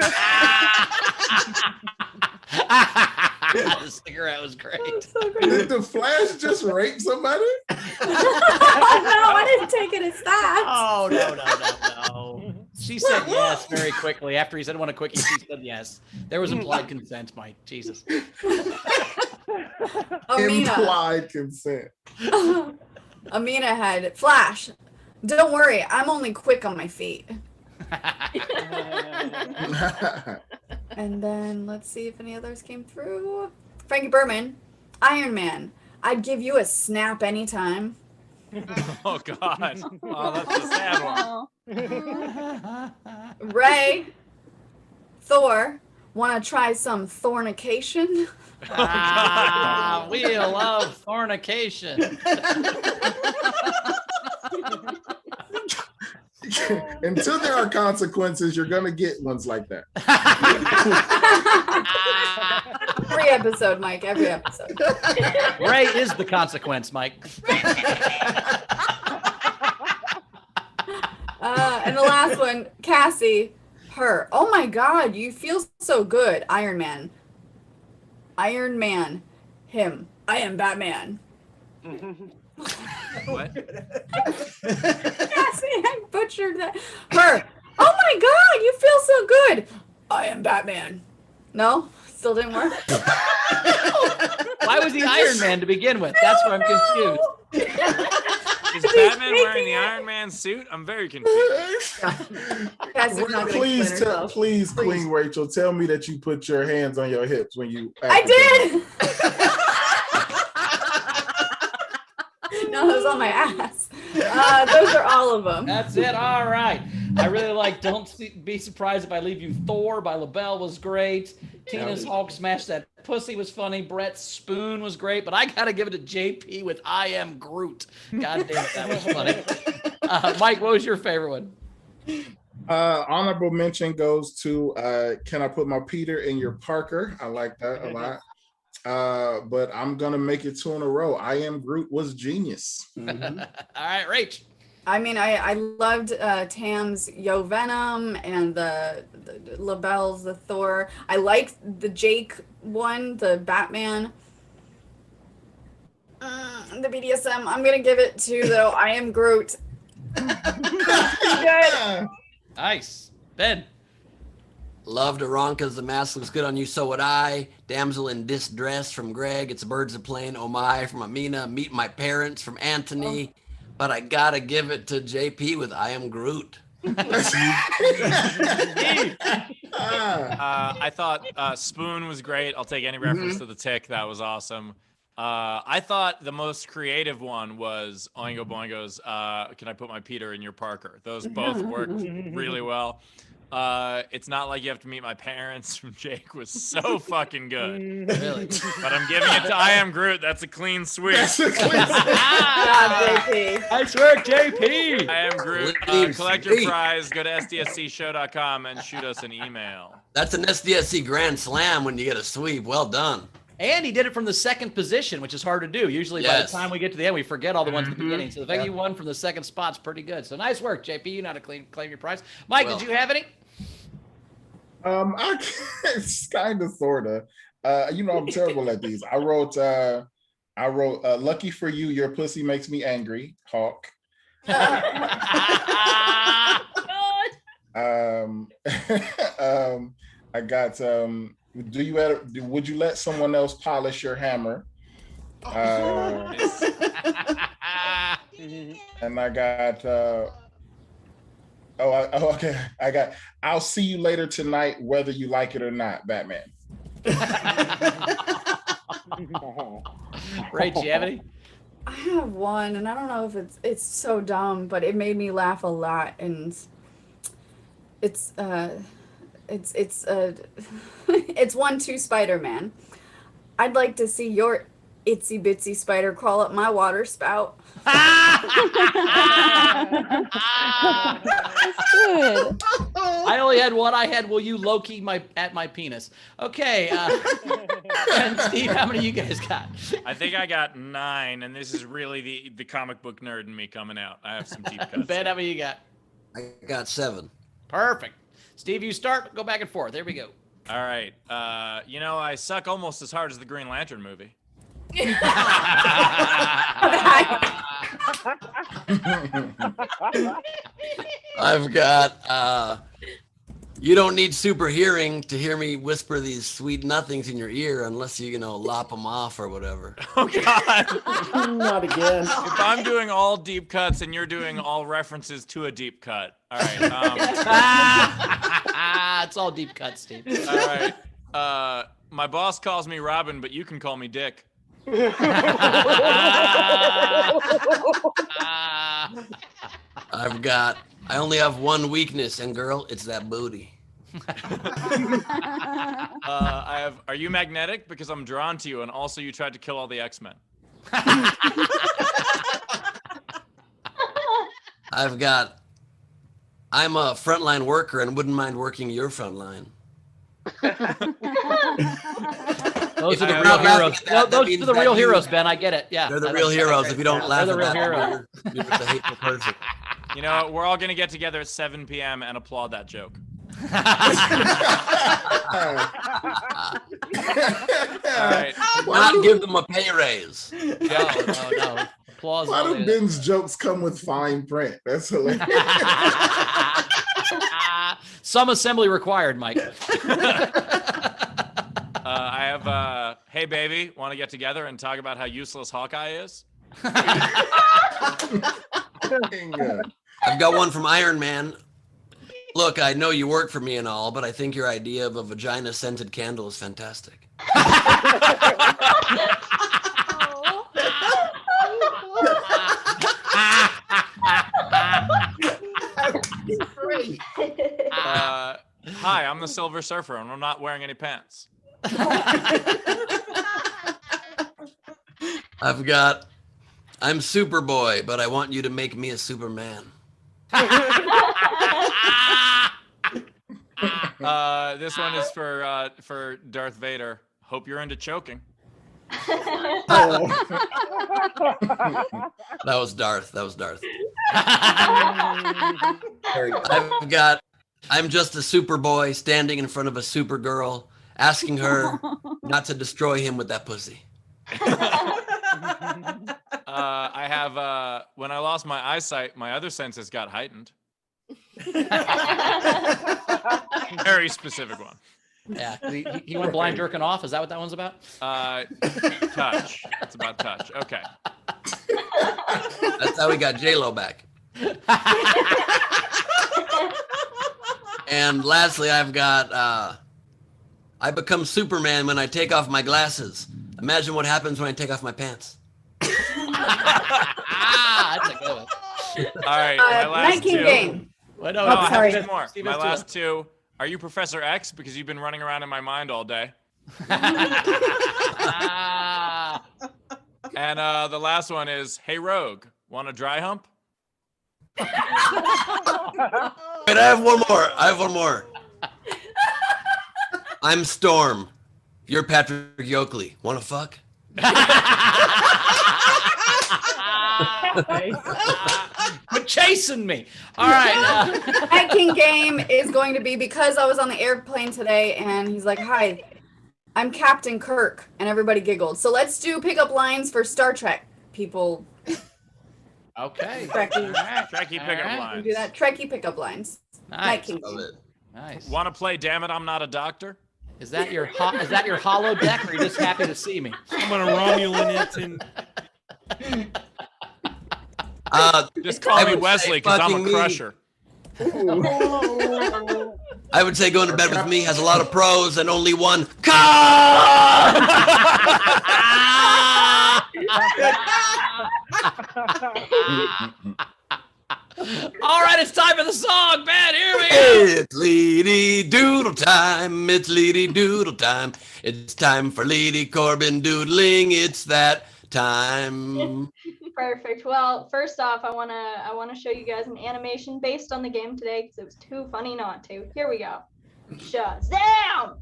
B: cigarette was great.
A: Did the Flash just rape somebody?
C: No, I didn't take it as that.
B: Oh, no. She said yes very quickly. After he said, I want a quickie, she said yes. There was implied consent, Mike. Jesus.
A: Implied consent.
C: Amina had Flash. Don't worry, I'm only quick on my feet. And then let's see if any others came through. Frankie Berman, Iron Man. I'd give you a snap anytime.
D: Oh God. Oh, that's a sad one.
C: Ray, Thor, want to try some thornication?
B: We love fornication.
A: Until there are consequences, you're gonna get ones like that.
C: Every episode, Mike. Every episode.
B: Ray is the consequence, Mike.
C: And the last one, Cassie, her. Oh my God, you feel so good. Iron Man. Iron Man. Him. I am Batman.
D: What?
C: Cassie, I butchered that. Her. Oh my God, you feel so good. I am Batman. No? Still didn't work?
B: Why was he Iron Man to begin with? That's where I'm confused.
D: Is Batman wearing the Iron Man suit? I'm very confused.
A: Please, Queen Rachel, tell me that you put your hands on your hips when you.
C: I did. No, it was on my ass. Those are all of them.
B: That's it. All right. I really like Be Surprised If I Leave You Thor by LaBelle was great. Tina's Hulk Smash That Pussy was funny. Brett's Spoon was great. But I got to give it to JP with I Am Groot. God damn it, that was funny. Mike, what was your favorite one?
A: Honorable mention goes to Can I Put My Peter in Your Parker? I like that a lot. But I'm going to make it 2 in a row. I Am Groot was genius.
B: Mm-hmm. All right, Rach.
C: I mean, I loved Tam's Yo Venom and the LaBelle's, the Thor. I liked the Jake one, the Batman. The BDSM. I'm going to give it to, though, I Am Groot. Good.
B: Nice. Ben.
G: Loved Aronka's The Mask Looks Good on You, So Would I. Damsel in Distress from Greg. It's Birds of Plain, Oh My from Amina. Meet My Parents from Anthony. But I gotta give it to JP with I Am Groot.
D: I thought Spoon was great. I'll take any reference to the Tick. That was awesome. I thought the most creative one was Oingo Boingo's Can I Put My Peter in Your Parker? Those both worked really well. It's Not Like You Have to Meet My Parents from Jake was so fucking good.
B: Really?
D: But I'm giving it to I Am Groot. That's a clean sweep.
C: Nice work,
B: JP.
D: I Am Groot.
G: Clean
D: Collect your
G: sweep.
D: prize. Go to sdscshow.com and shoot us an email.
G: That's an SDSC Grand Slam when you get a sweep. Well done.
B: And he did it from the second position, which is hard to do. Usually by the
G: Yes.
B: time we get to the end, we forget all the ones at the beginning. So the fact you won from the second spot's pretty good. So nice work, JP. You know how to claim your prize. Mike,
G: Well
B: did you have any?
A: It's kind of, sort of. I'm terrible at these. I wrote, lucky for you, your pussy makes me angry, Hawk. I got, would you let someone else polish your hammer? And I got, okay. I got, I'll see you later tonight, whether you like it or not, Batman.
B: Ray, do you have any?
C: I have one, and I don't know if it's so dumb, but it made me laugh a lot, and it's 1-2 Spider-Man. I'd like to see your itsy bitsy spider crawl up my water spout.
J: Good.
B: I only had one. I had, will you low-key at my penis? Okay. And Steve, how many you guys got?
D: I think I got 9, and this is really the comic book nerd in me coming out. I have some deep cuts.
B: Ben, how many you got?
G: I got 7.
B: Perfect. Steve, you start. Go back and forth. There we go.
D: All right. I suck almost as hard as the Green Lantern movie.
G: I've got, you don't need super hearing to hear me whisper these sweet nothings in your ear unless you, lop them off or whatever.
D: Oh, God.
E: Not again.
D: If I'm doing all deep cuts and you're doing all references to a deep cut. All right.
B: It's all deep cuts, Steve.
D: All right. My boss calls me Robin, but you can call me Dick.
G: I only have one weakness, and girl, it's that booty.
D: Are you magnetic? Because I'm drawn to you, and also you tried to kill all the X-Men.
G: I'm a frontline worker and wouldn't mind working your frontline.
B: Those are the real heroes. Those are the real heroes, Ben. I get it. Yeah.
G: They're the real heroes. If you don't laugh
B: they're the
G: at
B: real
G: that,
B: heroes.
G: you're just a hateful person.
D: You know, we're all going to get together at 7 p.m. and applaud that joke. All right.
G: Not give them a pay raise.
B: No. Applause.
A: Why do Ben's jokes come with fine print? That's hilarious.
B: Some assembly required, Mike.
D: I have, hey, baby, want to get together and talk about how useless Hawkeye is?
G: I've got one from Iron Man. Look, I know you work for me and all, but I think your idea of a vagina-scented candle is fantastic.
E: Great.
D: Hi, I'm the Silver Surfer, and I'm not wearing any pants.
G: I'm Superboy, but I want you to make me a Superman.
D: This one is for Darth Vader. Hope you're into choking.
G: That was Darth. I'm just a Superboy standing in front of a Supergirl, asking her not to destroy him with that pussy.
D: I have, when I lost my eyesight, my other senses got heightened. Very specific one.
B: Yeah, he went blind jerking off. Is that what that one's about?
D: Touch. It's about touch. Okay.
G: That's how we got J-Lo back. And lastly, I've got I become Superman when I take off my glasses. Imagine what happens when I take off my pants.
B: That's a good one.
D: All right, my last
C: Night King
D: two.
C: game.
B: Wait,
D: No,
B: no,
D: I
C: sorry.
D: have two more.
B: Steve
D: My
B: has two.
D: last two. Are you Professor X? Because you've been running around in my mind all day. And the last one is, hey, Rogue, want a dry hump?
G: Wait, I have one more. I'm Storm. You're Patrick Yoakley. Wanna fuck?
B: Quit chasing me. All right.
C: Night King game is going to be because I was on the airplane today and he's like, hi, I'm Captain Kirk. And everybody giggled. So let's do pickup lines for Star Trek people.
B: Okay.
C: Trekkie.
D: Trekkie pickup
C: We
D: lines.
C: do that. Trekkie pickup lines. Night
B: Nice.
C: King.
B: Nice.
D: Want to play Damn It, I'm Not a Doctor?
B: Is that your hollow deck, or are you just happy to see me?
M: I'm gonna Romulan it and
D: Just call me Wesley because I'm a crusher.
G: I would say going to bed with me has a lot of pros and only one con.
B: All right, it's time for the song, man. Here we go.
G: It's Leedy Doodle time. It's Leedy Doodle time. It's time for Leedy Corbin doodling. It's that time.
I: Perfect. Well, first off, I wanna show you guys an animation based on the game today because it was too funny not to. Here we go. Shazam!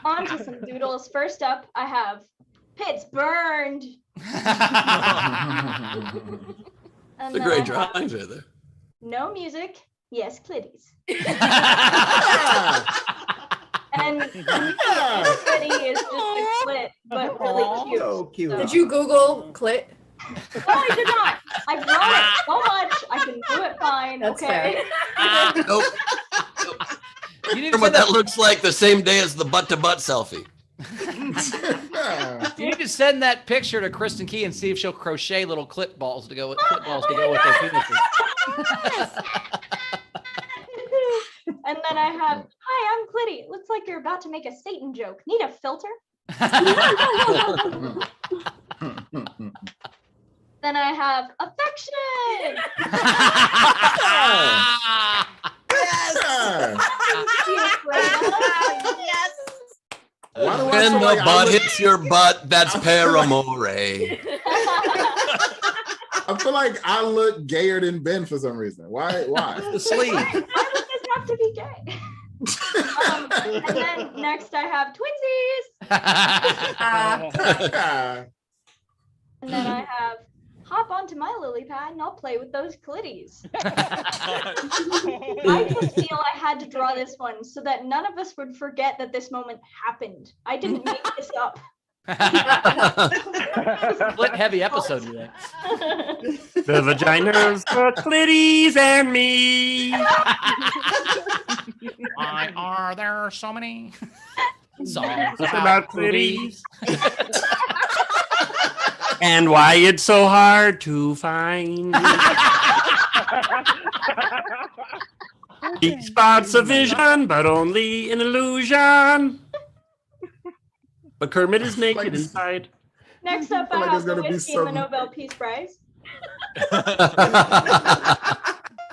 I: On to some doodles. First up, I have Pitts burned. And
G: The
I: then
G: great
I: I have
G: drawings right there.
I: No music, yes, clitties. And clitty is just a clit, but really cute.
E: So cute.
C: Did you Google clit?
I: No, I did not. I've drawn it so much, I can do it fine.
C: That's
I: okay.
G: Nope.
B: You need
G: Remember what that looks like the same day as the butt-to-butt selfie.
B: You need to send that picture to Kristen Key and see if she'll crochet little clip balls to go with their penises.
I: And then I have, hi, I'm Clitty. Looks like you're about to make a Satan joke. Need a filter? Then I have affection.
C: Yes.
G: When the butt hits your butt, that's Paramore.
A: I feel like I look gayer than Ben for some reason. Why?
B: The sleeve.
I: Why would this have to be gay? And then next I have twinsies. And then I have hop onto my lily pad and I'll play with those clitties. I just feel I had to draw this one so that none of us would forget that this moment happened. I didn't make this up.
B: Split heavy episode today.
K: The vaginas, the clitties, and me.
B: Why are there so many songs
K: About clitties. And why it's so hard to find. He spots a vision, but only an illusion. But Kermit is naked inside.
I: Next up, I have the whiskey and the Nobel Peace Prize.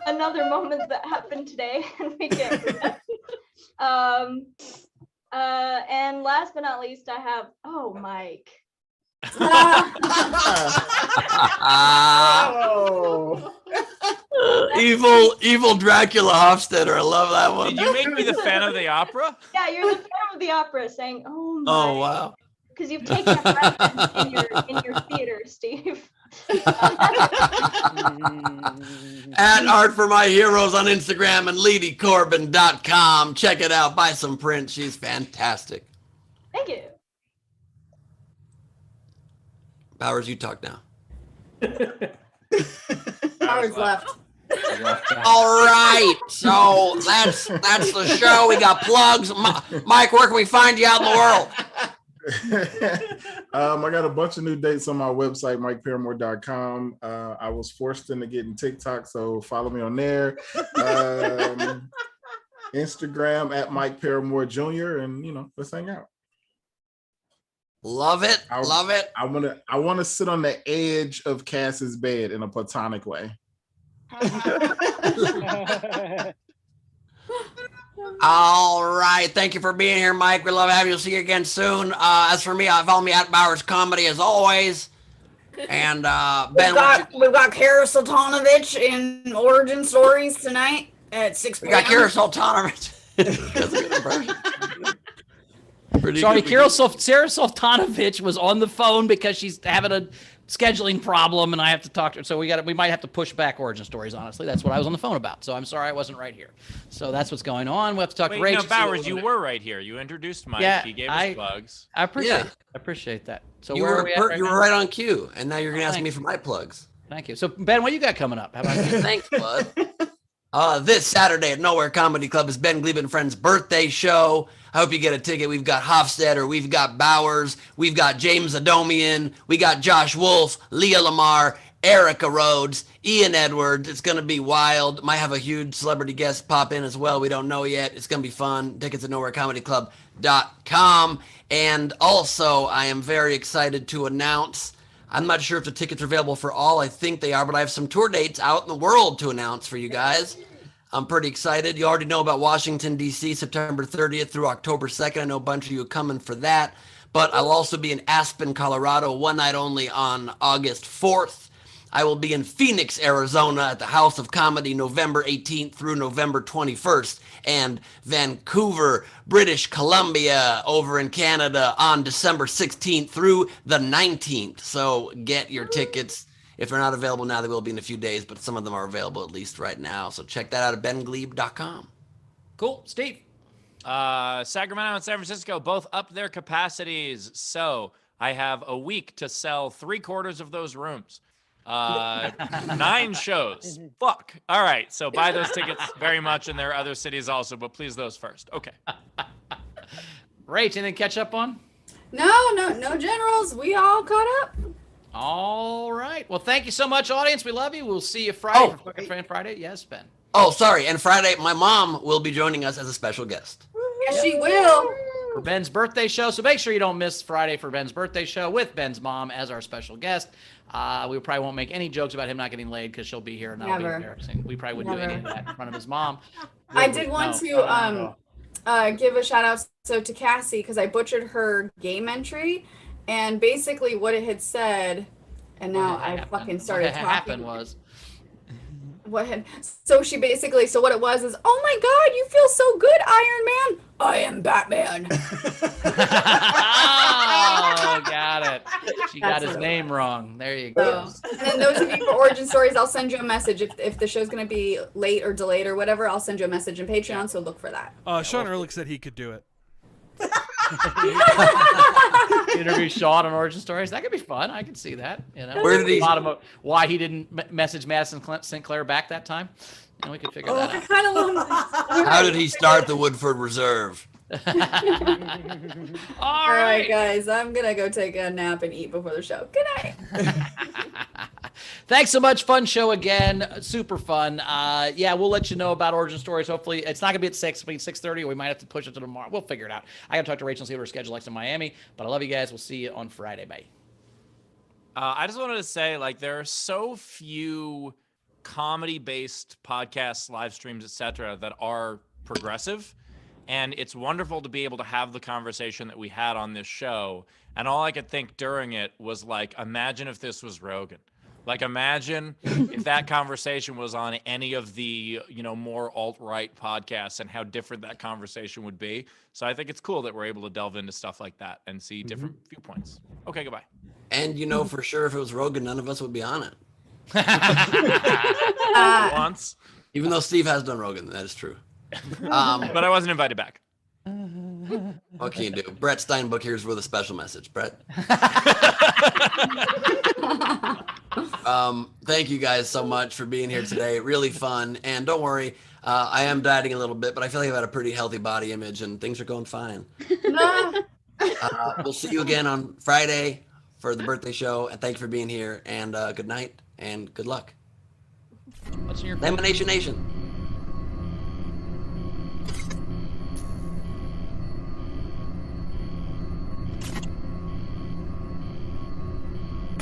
I: Another moment that happened today, and we can't forget. And last but not least, I have, oh, Mike.
G: Evil Dracula Hofstadter. I love that one.
D: Did you make me the fan of the opera?
I: Yeah, you're the fan of the opera saying, oh, my.
G: Oh, wow.
I: Because you've taken a reference in your theater, Steve.
G: At Art for My Heroes on Instagram and LeedyCorbin.com. Check it out. Buy some prints. She's fantastic.
I: Thank you.
G: Powers, you talk now.
C: Powers left.
G: All right, so that's the show. We got plugs. Mike, where can we find you out in the world?
A: I got a bunch of new dates on my website, MikeParamore.com. I was forced into getting TikTok, so follow me on there. Instagram at Mike Paramore Jr. And let's hang out.
G: Love it. Love it.
A: I want to sit on the edge of Cass's bed in a platonic way.
G: All right. Thank you for being here, Mike. We love having you. See you again soon. As for me, follow me at Bowers Comedy as always. And Ben,
C: we've got Kara Sultanovich in Origin Stories tonight at 6 p.m.
G: We got Kara Sultanovich.
B: Sorry, Sarah Sultanovich was on the phone because she's having a scheduling problem, and I have to talk to her. So we might have to push back Origin Stories. Honestly, that's what I was on the phone about. So I'm sorry I wasn't right here. So that's what's going on. We'll have to talk to Rachel.
D: No, Bowers, you were right here. You introduced Mike.
B: Yeah,
D: he gave us plugs.
B: I appreciate that. So
G: you were right on cue, and now you're gonna ask me for my plugs.
B: Thank you. So Ben, what you got coming up? How about you?
G: Thanks, bud. This Saturday at Nowhere Comedy Club is Ben Glebe and Friends' birthday show. I hope you get a ticket. We've got Hofstetter, we've got Bowers, we've got James Adomian, we got Josh Wolf, Leah Lamar, Erica Rhodes, Ian Edwards. It's going to be wild. Might have a huge celebrity guest pop in as well. We don't know yet. It's going to be fun. Tickets at nowherecomedyclub.com. And also, I am very excited to announce, I'm not sure if the tickets are available for all. I think they are, but I have some tour dates out in the world to announce for you guys. I'm pretty excited. You already know about Washington, D.C., September 30th through October 2nd. I know a bunch of you are coming for that. But I'll also be in Aspen, Colorado, one night only on August 4th. I will be in Phoenix, Arizona at the House of Comedy November 18th through November 21st. And Vancouver, British Columbia over in Canada on December 16th through the 19th. So get your tickets. If they're not available now, they will be in a few days, but some of them are available at least right now. So check that out at benglebe.com.
B: Cool. Steve?
D: Sacramento and San Francisco both up their capacities. So I have a week to sell 3/4 of those rooms. 9 shows. Fuck. All right. So buy those tickets very much. And there are other cities also, but please those first. Okay.
B: Rach, anything catch up on?
C: No generals. We all caught up.
B: All right. Well, thank you so much, audience. We love you. We'll see you Friday for Fucking Fan Friday. Yes, Ben.
G: Oh, sorry. And Friday, my mom will be joining us as a special guest.
C: Yes, she will.
B: For Ben's birthday show. So make sure you don't miss Friday for Ben's birthday show with Ben's mom as our special guest. We probably won't make any jokes about him not getting laid because she'll be here and that'll be embarrassing. We probably wouldn't do any of that in front of his mom.
C: I did want to give a shout out to Cassie because I butchered her game entry. And basically what it had said, and now I fucking started talking.
B: What happened was...
C: So what it was is, oh my God, you feel so good, Iron Man. I am Batman.
B: Oh, got it. She got his name wrong. There you go.
C: And then those of you for Origin Stories, I'll send you a message. If the show's going to be late or delayed or whatever, I'll send you a message in Patreon, so look for that.
M: Sean Ehrlich said he could do it.
B: Interview Sean on Origin Stories. That could be fun. I can see that.
G: Where did he?
B: Why he didn't message Madison St. Clair back that time? We could figure that out.
C: I kind of love that.
G: How did he start the Woodford Reserve?
C: All right, guys. I'm gonna go take a nap and eat before the show. Good night.
B: Thanks so much. Fun show again. Super fun. Yeah, we'll let you know about Origin Stories. Hopefully, it's not going to be at 6, it'll be 6:30, or we might have to push it to tomorrow. We'll figure it out. I got to talk to Rachel and see what her schedule likes in Miami. But I love you guys. We'll see you on Friday. Bye.
D: I just wanted to say, there are so few comedy-based podcasts, live streams, etc., that are progressive. And it's wonderful to be able to have the conversation that we had on this show. And all I could think during it was imagine if this was Rogan. Imagine if that conversation was on any of the, more alt-right podcasts and how different that conversation would be. So I think it's cool that we're able to delve into stuff like that and see different viewpoints. Okay, goodbye.
G: And for sure, if it was Rogan, none of us would be on it.
D: Once.
G: Even though Steve has done Rogan, that is true.
D: But I wasn't invited back.
G: What can you do? Brett Steinbuck here's with a special message. Brett. Thank you guys so much for being here today. Really fun. And don't worry, I am dieting a little bit, but I feel like I've had a pretty healthy body image and things are going fine. We'll see you again on Friday for the birthday show. And thank you for being here. And good night and good luck.
B: What's in your
G: Lamination Nation.